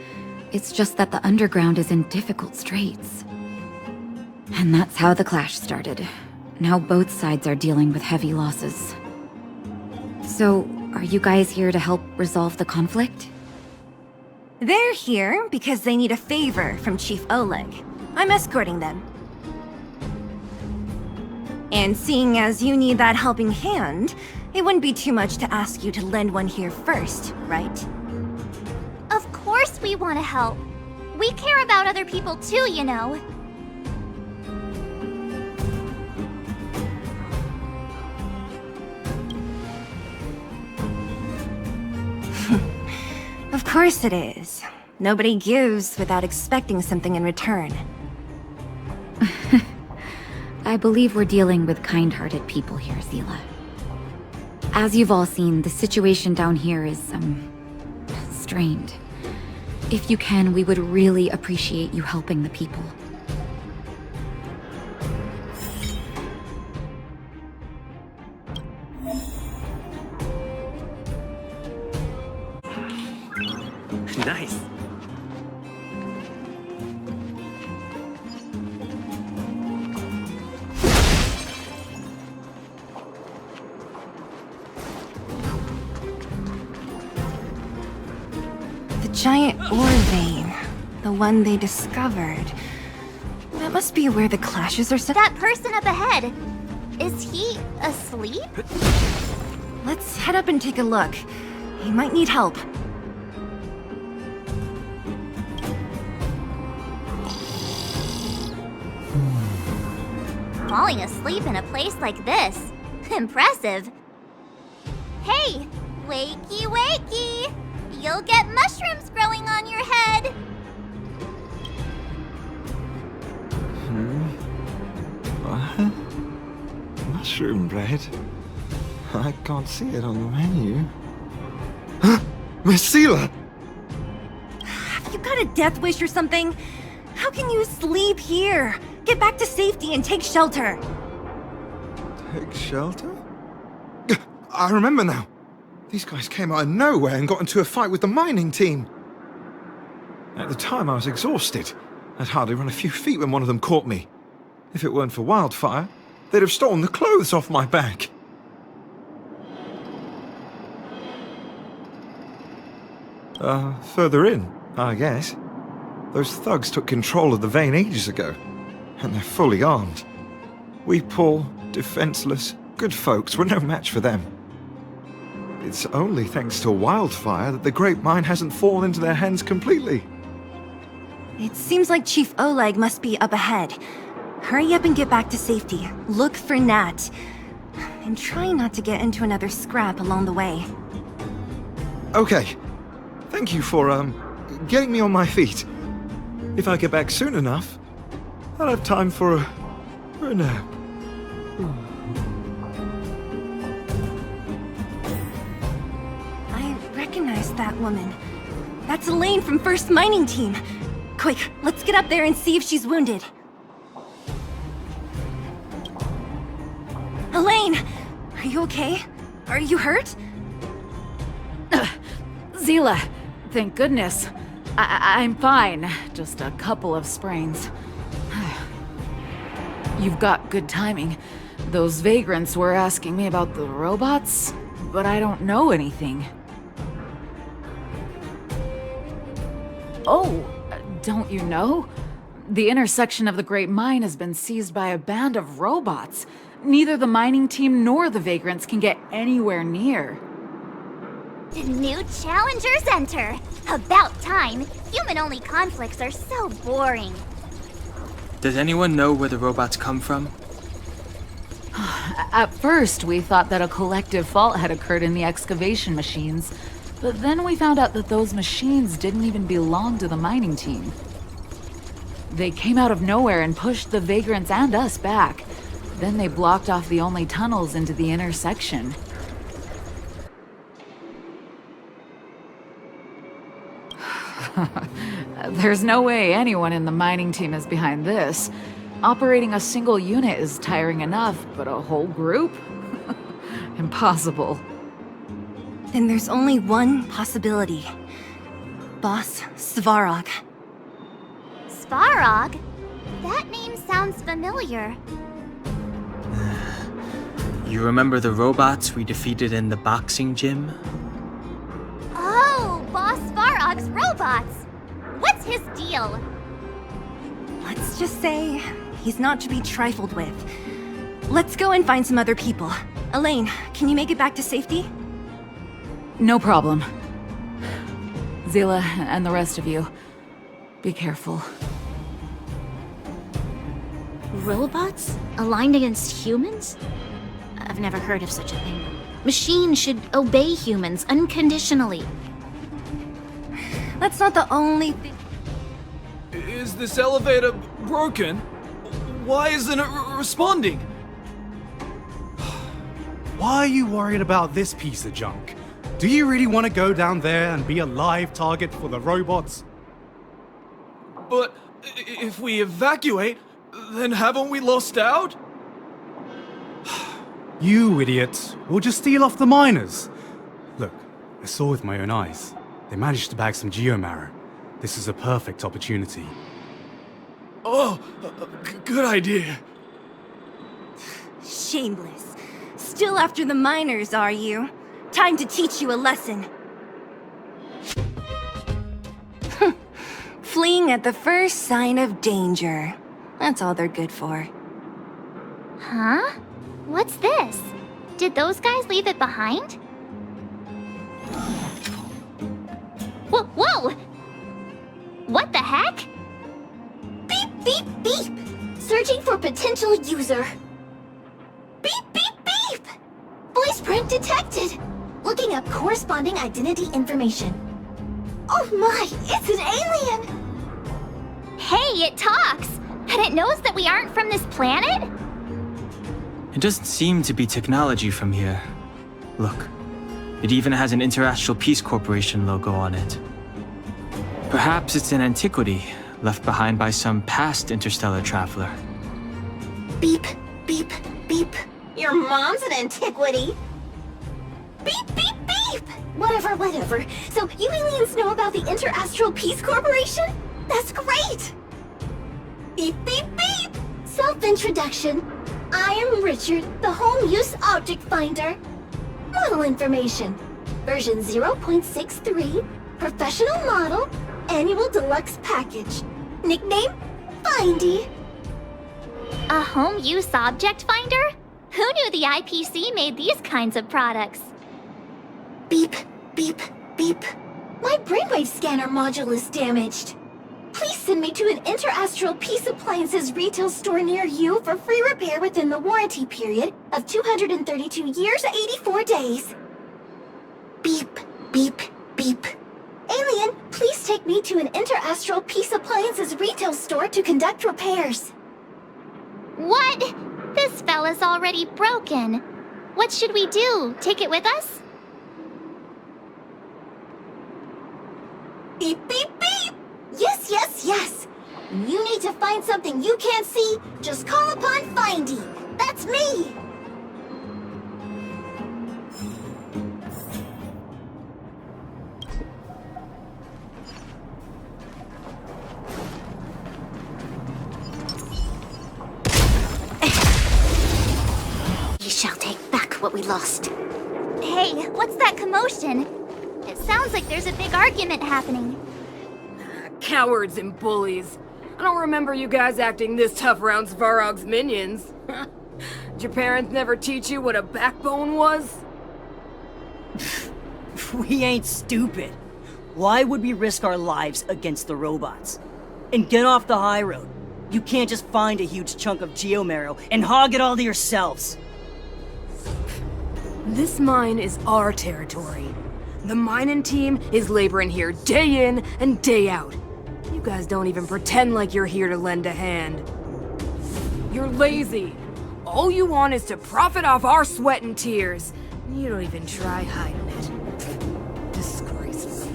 [SPEAKER 16] It's just that the underground is in difficult straits. And that's how the clash started. Now both sides are dealing with heavy losses. So, are you guys here to help resolve the conflict?
[SPEAKER 20] They're here because they need a favor from Chief Oleg. I'm escorting them. And seeing as you need that helping hand, it wouldn't be too much to ask you to lend one here first, right?
[SPEAKER 1] Of course we want to help. We care about other people too, you know.
[SPEAKER 20] Of course it is. Nobody gives without expecting something in return.
[SPEAKER 16] I believe we're dealing with kind-hearted people here, Zila. As you've all seen, the situation down here is, strained. If you can, we would really appreciate you helping the people.
[SPEAKER 6] Nice.
[SPEAKER 20] The giant ore vein. The one they discovered. That must be where the clashes are set.
[SPEAKER 1] That person up ahead. Is he asleep?
[SPEAKER 20] Let's head up and take a look. He might need help.
[SPEAKER 1] Falling asleep in a place like this. Impressive. Hey, wakey wakey! You'll get mushrooms growing on your head.
[SPEAKER 12] What? Mushroom bread? I can't see it on the menu. Miss Zila!
[SPEAKER 20] Have you got a death wish or something? How can you sleep here? Get back to safety and take shelter.
[SPEAKER 12] Take shelter? I remember now. These guys came out of nowhere and got into a fight with the mining team. At the time, I was exhausted. I'd hardly run a few feet when one of them caught me. If it weren't for Wildfire, they'd have stolen the clothes off my back. Further in, I guess. Those thugs took control of the vein ages ago, and they're fully armed. We poor, defenseless, good folks were no match for them. It's only thanks to Wildfire that the Great Mine hasn't fallen into their hands completely.
[SPEAKER 20] It seems like Chief Oleg must be up ahead. Hurry up and get back to safety. Look for Nat. And try not to get into another scrap along the way.
[SPEAKER 12] Okay. Thank you for, getting me on my feet. If I get back soon enough, I'll have time for a nap.
[SPEAKER 20] I recognize that woman. That's Elaine from First Mining Team. Quick, let's get up there and see if she's wounded. Elaine! Are you okay? Are you hurt?
[SPEAKER 21] Zila, thank goodness. I'm fine. Just a couple of sprains. You've got good timing. Those vagrants were asking me about the robots, but I don't know anything. Oh, don't you know? The intersection of the Great Mine has been seized by a band of robots. Neither the mining team nor the vagrants can get anywhere near.
[SPEAKER 1] The new challengers enter. About time. Human-only conflicts are so boring.
[SPEAKER 2] Does anyone know where the robots come from?
[SPEAKER 21] At first, we thought that a collective fault had occurred in the excavation machines, but then we found out that those machines didn't even belong to the mining team. They came out of nowhere and pushed the vagrants and us back. Then they blocked off the only tunnels into the intersection. There's no way anyone in the mining team is behind this. Operating a single unit is tiring enough, but a whole group? Impossible.
[SPEAKER 20] Then there's only one possibility. Boss Svarog.
[SPEAKER 1] Svarog? That name sounds familiar.
[SPEAKER 2] You remember the robots we defeated in the boxing gym?
[SPEAKER 1] Oh, Boss Svarog's robots! What's his deal?
[SPEAKER 20] Let's just say he's not to be trifled with. Let's go and find some other people. Elaine, can you make it back to safety?
[SPEAKER 21] No problem. Zila and the rest of you, be careful.
[SPEAKER 15] Robots? Aligned against humans? I've never heard of such a thing. Machines should obey humans unconditionally.
[SPEAKER 20] That's not the only thing.
[SPEAKER 5] Is this elevator broken? Why isn't it responding?
[SPEAKER 9] Why are you worried about this piece of junk? Do you really want to go down there and be a live target for the robots?
[SPEAKER 5] But if we evacuate, then haven't we lost out?
[SPEAKER 9] You idiots. We'll just steal off the miners. Look, I saw with my own eyes. They managed to bag some geomarrow. This is a perfect opportunity.
[SPEAKER 5] Oh, good idea.
[SPEAKER 20] Shameless. Still after the miners, are you? Time to teach you a lesson. Fleeing at the first sign of danger. That's all they're good for.
[SPEAKER 1] Huh? What's this? Did those guys leave it behind? Whoa! What the heck?
[SPEAKER 18] Beep, beep, beep! Searching for potential user. Beep, beep, beep! Voice print detected. Looking up corresponding identity information. Oh my, it's an alien!
[SPEAKER 1] Hey, it talks! And it knows that we aren't from this planet?
[SPEAKER 2] It doesn't seem to be technology from here. Look, it even has an Interastral Peace Corporation logo on it. Perhaps it's an antiquity left behind by some past interstellar traveler.
[SPEAKER 18] Beep, beep, beep. Your mom's an antiquity. Beep, beep, beep! Whatever. So you aliens know about the Interastral Peace Corporation? That's great! Beep, beep, beep! Self-introduction. I am Richard, the Home Use Object Finder. Model information. Version 0.63. Professional model. Annual deluxe package. Nickname? Findy.
[SPEAKER 1] A home use object finder? Who knew the IPC made these kinds of products?
[SPEAKER 18] Beep, beep, beep. My brainwave scanner module is damaged. Please send me to an Interastral Peace Appliances retail store near you for free repair within the warranty period of 232 years, 84 days. Beep, beep, beep. Alien, please take me to an Interastral Peace Appliances retail store to conduct repairs.
[SPEAKER 1] What? This fella's already broken. What should we do? Take it with us?
[SPEAKER 18] Beep, beep, beep! Yes! When you need to find something you can't see, just call upon Findy. That's me!
[SPEAKER 15] We shall take back what we lost.
[SPEAKER 1] Hey, what's that commotion? It sounds like there's a big argument happening.
[SPEAKER 22] Cowards and bullies. I don't remember you guys acting this tough around Svarog's minions. Did your parents never teach you what a backbone was?
[SPEAKER 4] We ain't stupid. Why would we risk our lives against the robots? And get off the high road. You can't just find a huge chunk of geomarrow and hog it all to yourselves.
[SPEAKER 22] This mine is our territory. The mining team is laboring here day in and day out. You guys don't even pretend like you're here to lend a hand. You're lazy. All you want is to profit off our sweat and tears. You don't even try hiding it. Disgraceful.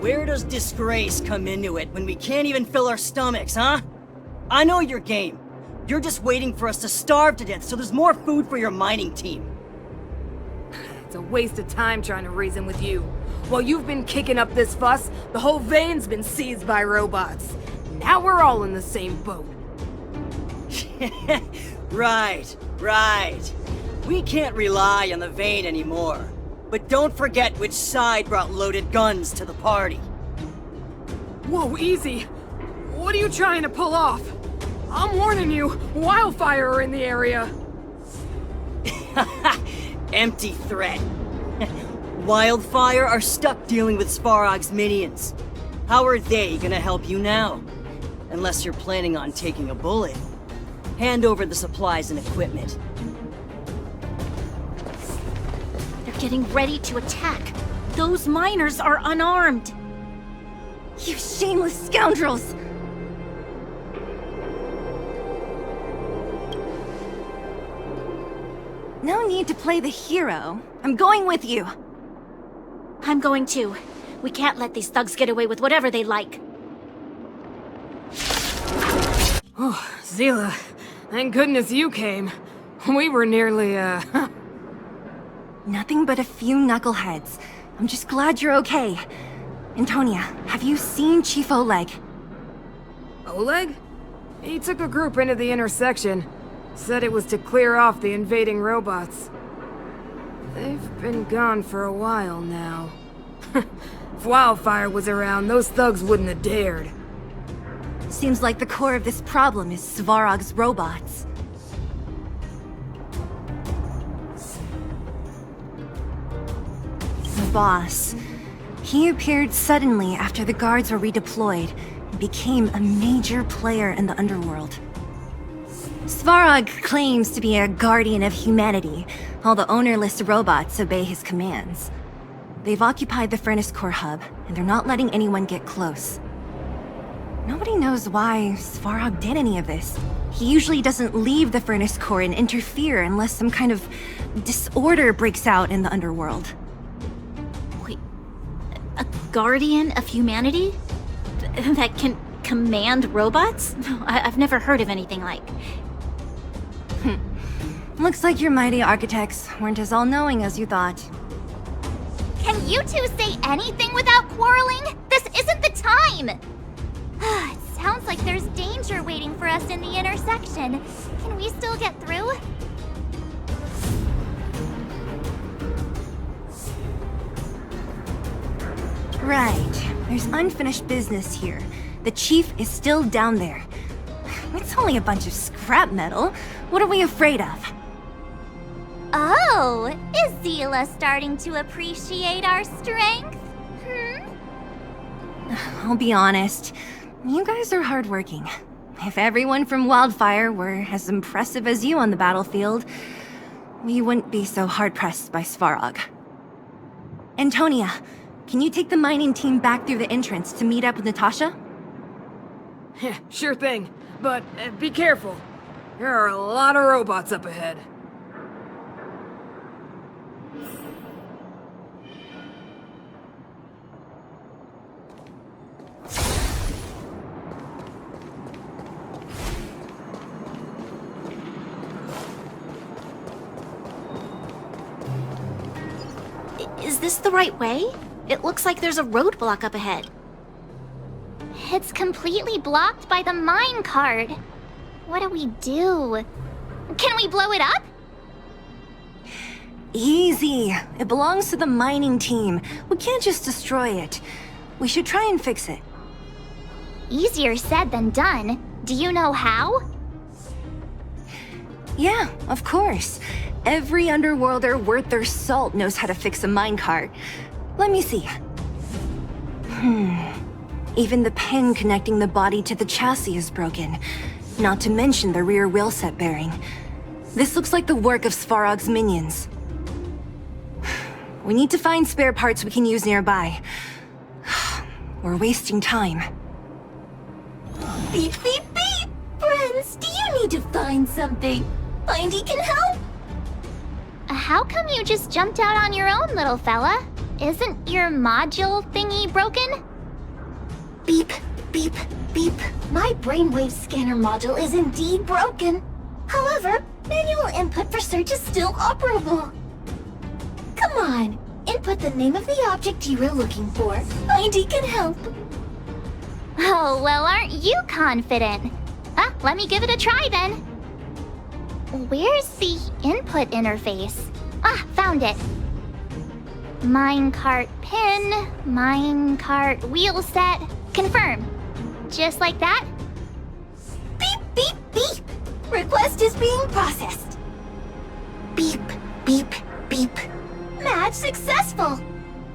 [SPEAKER 4] Where does disgrace come into it when we can't even fill our stomachs, huh? I know your game. You're just waiting for us to starve to death so there's more food for your mining team.
[SPEAKER 22] It's a waste of time trying to reason with you. While you've been kicking up this fuss, the whole vein's been seized by robots. Now we're all in the same boat.
[SPEAKER 4] Right. We can't rely on the vein anymore. But don't forget which side brought loaded guns to the party.
[SPEAKER 22] Whoa, easy. What are you trying to pull off? I'm warning you, wildfire are in the area.
[SPEAKER 4] Empty threat. Wildfire are stuck dealing with Svarog's minions. How are they gonna help you now? Unless you're planning on taking a bullet. Hand over the supplies and equipment.
[SPEAKER 17] They're getting ready to attack. Those miners are unarmed.
[SPEAKER 20] You shameless scoundrels! No need to play the hero. I'm going with you.
[SPEAKER 17] I'm going too. We can't let these thugs get away with whatever they like.
[SPEAKER 22] Oh, Zila. Thank goodness you came. We were nearly,
[SPEAKER 20] Nothing but a few knuckleheads. I'm just glad you're okay. Antonia, have you seen Chief Oleg?
[SPEAKER 22] Oleg? He took a group into the intersection. Said it was to clear off the invading robots. They've been gone for a while now. If Wildfire was around, those thugs wouldn't have dared.
[SPEAKER 20] Seems like the core of this problem is Svarog's robots. The boss. He appeared suddenly after the guards were redeployed and became a major player in the underworld. Svarog claims to be a guardian of humanity, while the ownerless robots obey his commands. They've occupied the Furnace Core hub, and they're not letting anyone get close. Nobody knows why Svarog did any of this. He usually doesn't leave the Furnace Core and interfere unless some kind of disorder breaks out in the underworld.
[SPEAKER 17] Wait, a guardian of humanity? That can command robots? I've never heard of anything like.
[SPEAKER 20] Looks like your mighty architects weren't as all-knowing as you thought.
[SPEAKER 1] Can you two say anything without quarreling? This isn't the time! It sounds like there's danger waiting for us in the intersection. Can we still get through?
[SPEAKER 20] Right. There's unfinished business here. The chief is still down there. It's only a bunch of scrap metal. What are we afraid of?
[SPEAKER 1] Oh, is Zila starting to appreciate our strength?
[SPEAKER 20] I'll be honest. You guys are hardworking. If everyone from Wildfire were as impressive as you on the battlefield, we wouldn't be so hard-pressed by Svarog. Antonia, can you take the mining team back through the entrance to meet up with Natasha?
[SPEAKER 22] Yeah, sure thing. But be careful. There are a lot of robots up ahead.
[SPEAKER 17] Is this the right way? It looks like there's a roadblock up ahead.
[SPEAKER 1] It's completely blocked by the mine cart. What do we do? Can we blow it up?
[SPEAKER 20] Easy. It belongs to the mining team. We can't just destroy it. We should try and fix it.
[SPEAKER 1] Easier said than done. Do you know how?
[SPEAKER 20] Yeah, of course. Every underworlder worth their salt knows how to fix a minecart. Let me see. Even the pin connecting the body to the chassis is broken. Not to mention the rear wheel set bearing. This looks like the work of Svarog's minions. We need to find spare parts we can use nearby. We're wasting time.
[SPEAKER 18] Beep, beep, beep! Friends, do you need to find something? Findy can help?
[SPEAKER 1] How come you just jumped out on your own, little fella? Isn't your module thingy broken?
[SPEAKER 18] Beep, beep, beep. My brainwave scanner module is indeed broken. However, manual input for search is still operable. Come on, input the name of the object you were looking for. Findy can help.
[SPEAKER 1] Oh, well, aren't you confident? Let me give it a try then. Where's the input interface? Found it. Minecart pin, minecart wheel set, confirm. Just like that?
[SPEAKER 18] Beep, beep, beep. Request is being processed. Beep, beep, beep. Match successful.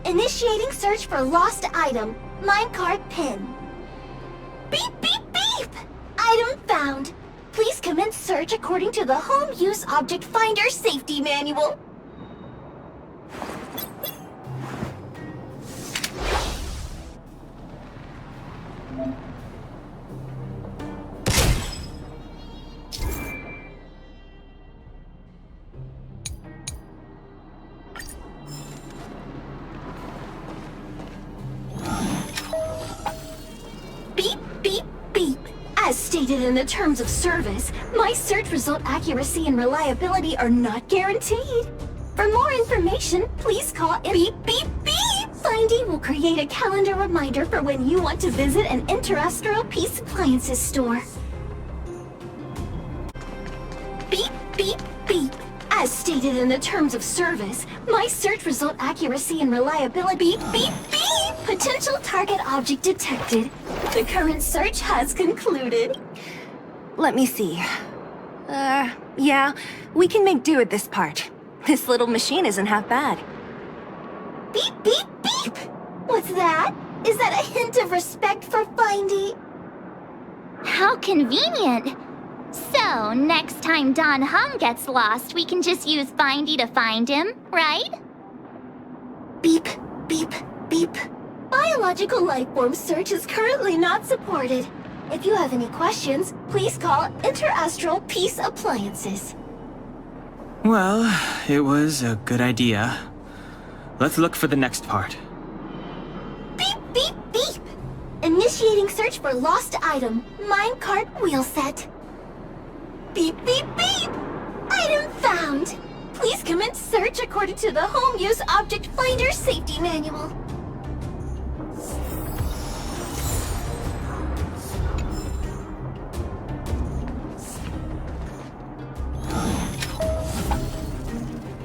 [SPEAKER 18] Initiating search for lost item, minecart pin. Beep, beep, beep. Item found. Please commence search according to the Home Use Object Finder Safety Manual. Beep, beep, beep. As stated in the terms of service, my search result accuracy and reliability are not guaranteed. For more information, please call in beep, beep, beep. Findy will create a calendar reminder for when you want to visit an Interastral Peace Appliances store. Beep, beep, beep. As stated in the terms of service, my search result accuracy and reliability beep, beep, beep. Potential target object detected. The current search has concluded.
[SPEAKER 20] Let me see. Yeah, we can make do with this part. This little machine isn't half bad.
[SPEAKER 18] Beep, beep, beep! What's that? Is that a hint of respect for Findy?
[SPEAKER 1] How convenient! So, next time Don Hung gets lost, we can just use Findy to find him, right?
[SPEAKER 18] Beep, beep, beep. Biological life form search is currently not supported. If you have any questions, please call Interastral Peace Appliances.
[SPEAKER 2] Well, it was a good idea. Let's look for the next part.
[SPEAKER 18] Beep, beep, beep! Initiating search for lost item, minecart wheel set. Beep, beep, beep! Item found! Please commence search according to the Home Use Object Finder Safety Manual.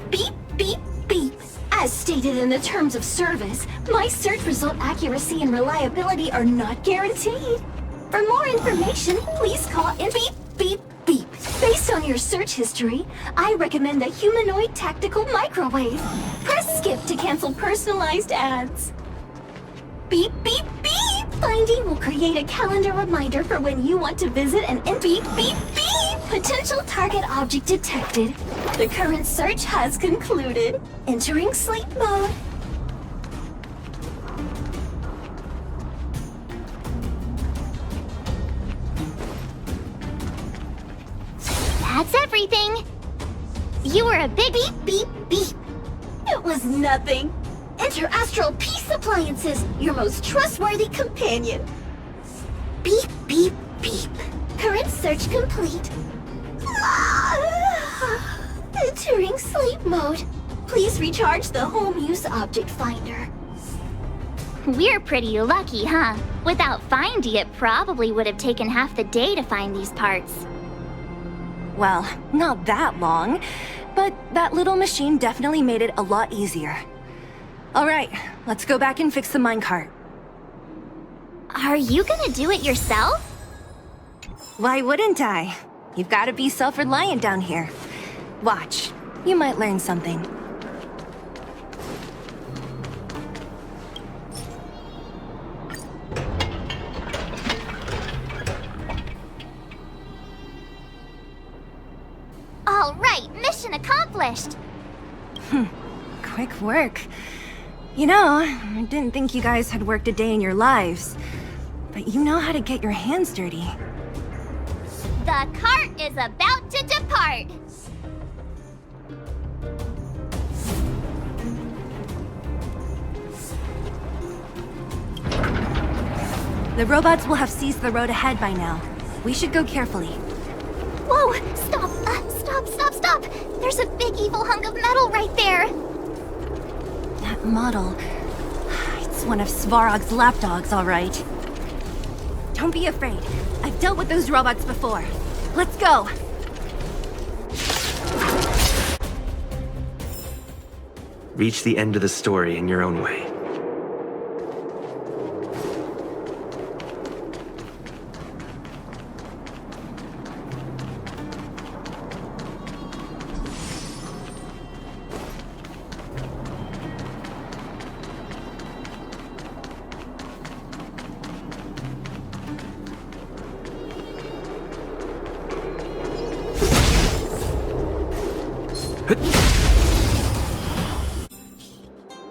[SPEAKER 18] Beep, beep, beep. As stated in the terms of service, my search result accuracy and reliability are not guaranteed. For more information, please call in beep, beep, beep. Based on your search history, I recommend the humanoid tactical microwave. Press skip to cancel personalized ads. Beep, beep, beep! Findy will create a calendar reminder for when you want to visit an beep, beep, beep! Potential target object detected. The current search has concluded. Entering sleep mode.
[SPEAKER 1] That's everything. You were a big
[SPEAKER 18] beep, beep, beep. It was nothing. Interastral Peace Appliances, your most trustworthy companion. Beep, beep, beep. Current search complete. Entering sleep mode. Please recharge the Home Use Object Finder.
[SPEAKER 1] We're pretty lucky, huh? Without Findy, it probably would have taken half the day to find these parts.
[SPEAKER 20] Well, not that long, but that little machine definitely made it a lot easier. All right, let's go back and fix the minecart.
[SPEAKER 1] Are you gonna do it yourself?
[SPEAKER 20] Why wouldn't I? You've got to be self-reliant down here. Watch, you might learn something.
[SPEAKER 1] All right, mission accomplished.
[SPEAKER 20] Quick work. You know, I didn't think you guys had worked a day in your lives, but you know how to get your hands dirty.
[SPEAKER 1] The cart is about to depart.
[SPEAKER 20] The robots will have seized the road ahead by now. We should go carefully.
[SPEAKER 1] Whoa! Stop! Stop! There's a big evil hunk of metal right there!
[SPEAKER 20] That model... It's one of Svarog's lapdogs, all right. Don't be afraid. I've dealt with those robots before. Let's go!
[SPEAKER 6] Reach the end of the story in your own way.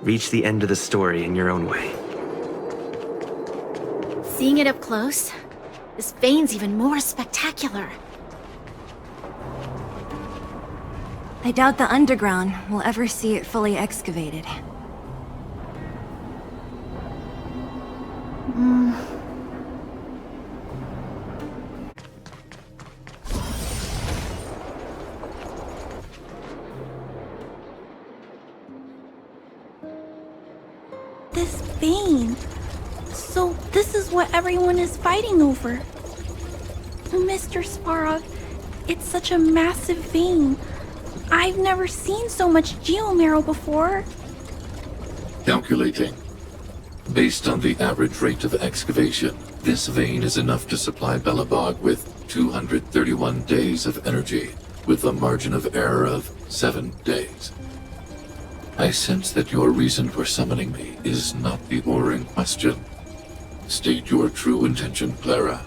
[SPEAKER 6] Reach the end of the story in your own way.
[SPEAKER 15] Seeing it up close, this vein's even more spectacular.
[SPEAKER 20] I doubt the underground will ever see it fully excavated.
[SPEAKER 10] This vein. So this is what everyone is fighting over. Mr. Svarog, it's such a massive vein. I've never seen so much geomarrow before.
[SPEAKER 14] Calculating. Based on the average rate of excavation, this vein is enough to supply Belobog with 231 days of energy, with a margin of error of 7 days. I sense that your reason for summoning me is not the ore in question. State your true intention, Clara.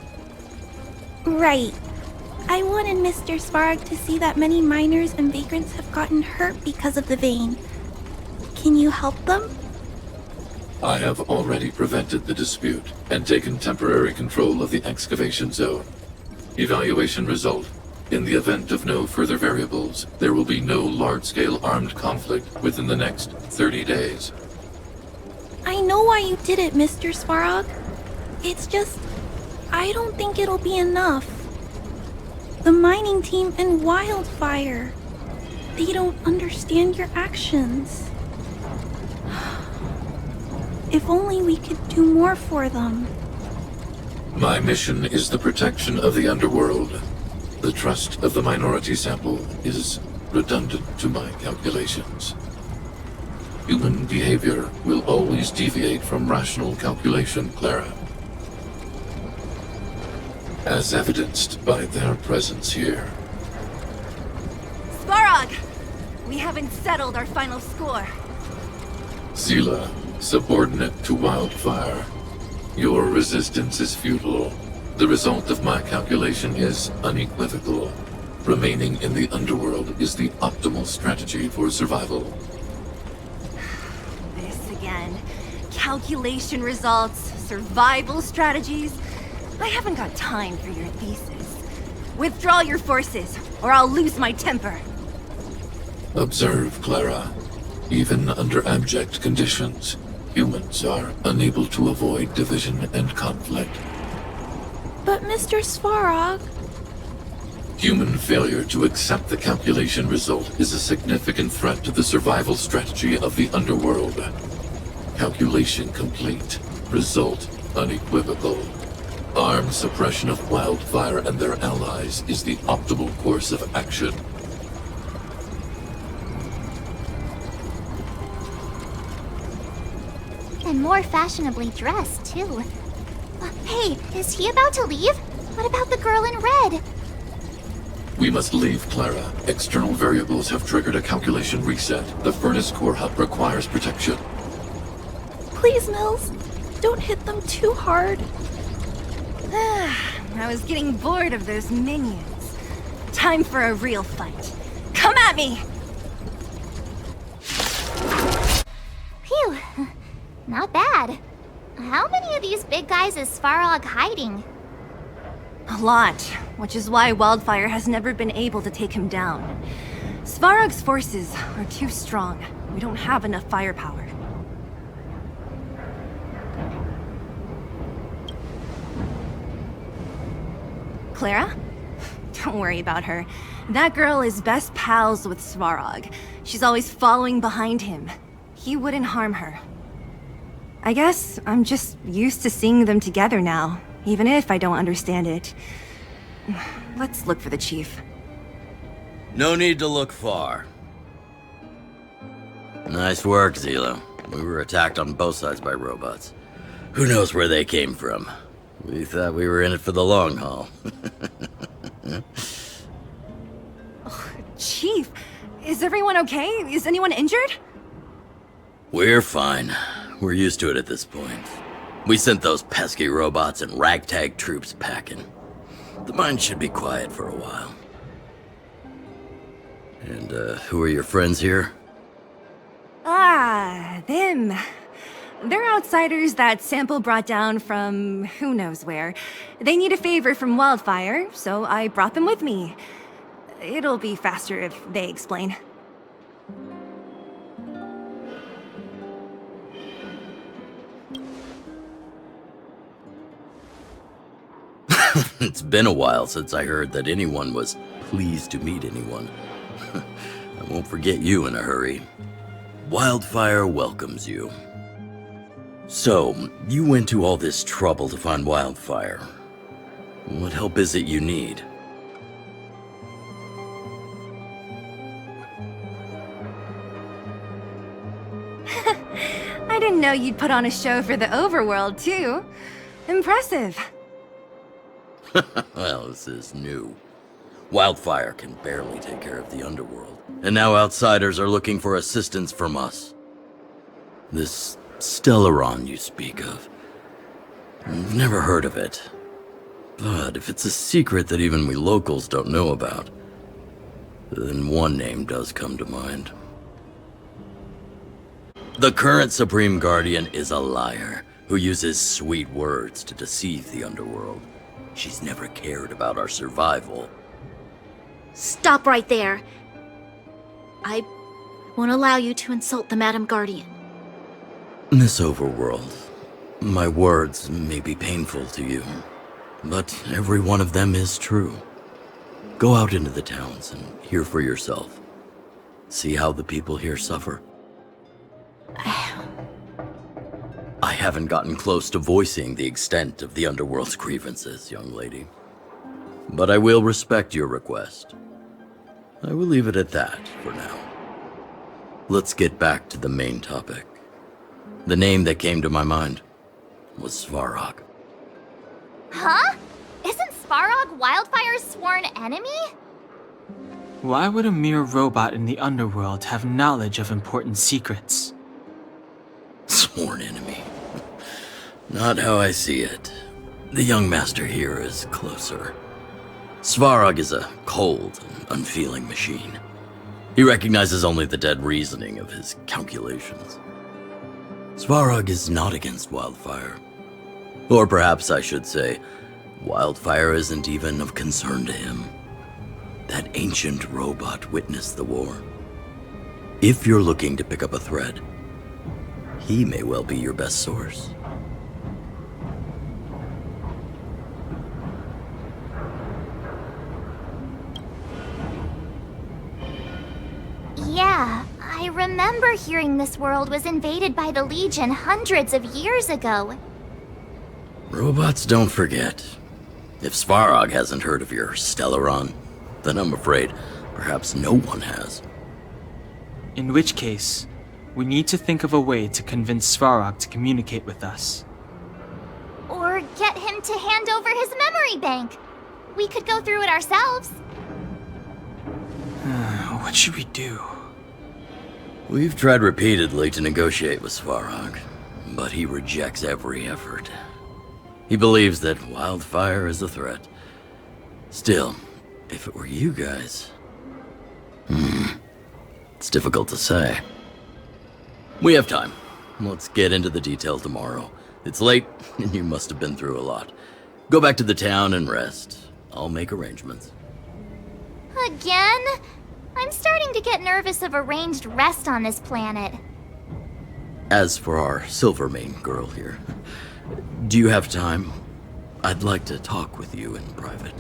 [SPEAKER 10] Right. I wanted Mr. Svarog to see that many miners and vagrants have gotten hurt because of the vein. Can you help them?
[SPEAKER 14] I have already prevented the dispute and taken temporary control of the excavation zone. Evaluation result. In the event of no further variables, there will be no large-scale armed conflict within the next 30 days.
[SPEAKER 10] I know why you did it, Mr. Svarog. It's just, I don't think it'll be enough. The mining team and Wildfire, they don't understand your actions. If only we could do more for them.
[SPEAKER 14] My mission is the protection of the underworld. The trust of the minority sample is redundant to my calculations. Human behavior will always deviate from rational calculation, Clara. As evidenced by their presence here.
[SPEAKER 20] Svarog! We haven't settled our final score.
[SPEAKER 14] Seela, subordinate to Wildfire. Your resistance is futile. The result of my calculation is unequivocal. Remaining in the underworld is the optimal strategy for survival.
[SPEAKER 20] This again. Calculation results, survival strategies. I haven't got time for your thesis. Withdraw your forces, or I'll lose my temper.
[SPEAKER 14] Observe, Clara. Even under abject conditions, humans are unable to avoid division and conflict.
[SPEAKER 10] But Mr. Svarog...
[SPEAKER 14] Human failure to accept the calculation result is a significant threat to the survival strategy of the underworld. Calculation complete. Result unequivocal. Armed suppression of Wildfire and their allies is the optimal course of action.
[SPEAKER 1] And more fashionably dressed, too. Hey, is he about to leave? What about the girl in red?
[SPEAKER 14] We must leave, Clara. External variables have triggered a calculation reset. The furnace core hub requires protection.
[SPEAKER 10] Please, Mills. Don't hit them too hard.
[SPEAKER 20] I was getting bored of those minions. Time for a real fight. Come at me!
[SPEAKER 1] Phew. Not bad. How many of these big guys is Svarog hiding?
[SPEAKER 20] A lot, which is why Wildfire has never been able to take him down. Svarog's forces are too strong. We don't have enough firepower. Clara? Don't worry about her. That girl is best pals with Svarog. She's always following behind him. He wouldn't harm her. I guess I'm just used to seeing them together now, even if I don't understand it. Let's look for the chief.
[SPEAKER 11] No need to look far. Nice work, Zilo. We were attacked on both sides by robots. Who knows where they came from? We thought we were in it for the long haul.
[SPEAKER 20] Chief, is everyone okay? Is anyone injured?
[SPEAKER 11] We're fine. We're used to it at this point. We sent those pesky robots and ragtag troops packing. The mine should be quiet for a while. And, who are your friends here?
[SPEAKER 20] Ah, them. They're outsiders that Sample brought down from who knows where. They need a favor from Wildfire, so I brought them with me. It'll be faster if they explain.
[SPEAKER 11] It's been a while since I heard that anyone was pleased to meet anyone. I won't forget you in a hurry. Wildfire welcomes you. So, you went to all this trouble to find Wildfire. What help is it you need?
[SPEAKER 20] I didn't know you'd put on a show for the overworld, too. Impressive.
[SPEAKER 11] Well, this is new. Wildfire can barely take care of the underworld, and now outsiders are looking for assistance from us. This Stellaron you speak of. I've never heard of it. But if it's a secret that even we locals don't know about, then one name does come to mind. The current Supreme Guardian is a liar who uses sweet words to deceive the underworld. She's never cared about our survival.
[SPEAKER 15] Stop right there. I won't allow you to insult the Madam Guardian.
[SPEAKER 11] In this overworld, my words may be painful to you, but every one of them is true. Go out into the towns and hear for yourself. See how the people here suffer. I haven't gotten close to voicing the extent of the underworld's grievances, young lady. But I will respect your request. I will leave it at that for now. Let's get back to the main topic. The name that came to my mind was Svarog.
[SPEAKER 1] Huh? Isn't Svarog Wildfire's sworn enemy?
[SPEAKER 2] Why would a mere robot in the underworld have knowledge of important secrets?
[SPEAKER 11] Sworn enemy. Not how I see it. The young master here is closer. Svarog is a cold and unfeeling machine. He recognizes only the dead reasoning of his calculations. Svarog is not against Wildfire. Or perhaps I should say, Wildfire isn't even of concern to him. That ancient robot witnessed the war. If you're looking to pick up a thread, he may well be your best source.
[SPEAKER 1] Yeah, I remember hearing this world was invaded by the Legion hundreds of years ago.
[SPEAKER 11] Robots don't forget. If Svarog hasn't heard of your Stellaron, then I'm afraid perhaps no one has.
[SPEAKER 2] In which case, we need to think of a way to convince Svarog to communicate with us.
[SPEAKER 1] Or get him to hand over his memory bank. We could go through it ourselves.
[SPEAKER 2] What should we do?
[SPEAKER 11] We've tried repeatedly to negotiate with Svarog, but he rejects every effort. He believes that Wildfire is a threat. Still, if it were you guys... It's difficult to say. We have time. Let's get into the details tomorrow. It's late, and you must have been through a lot. Go back to the town and rest. I'll make arrangements.
[SPEAKER 1] Again? I'm starting to get nervous of arranged rest on this planet.
[SPEAKER 11] As for our Silvermane girl here, do you have time? I'd like to talk with you in private.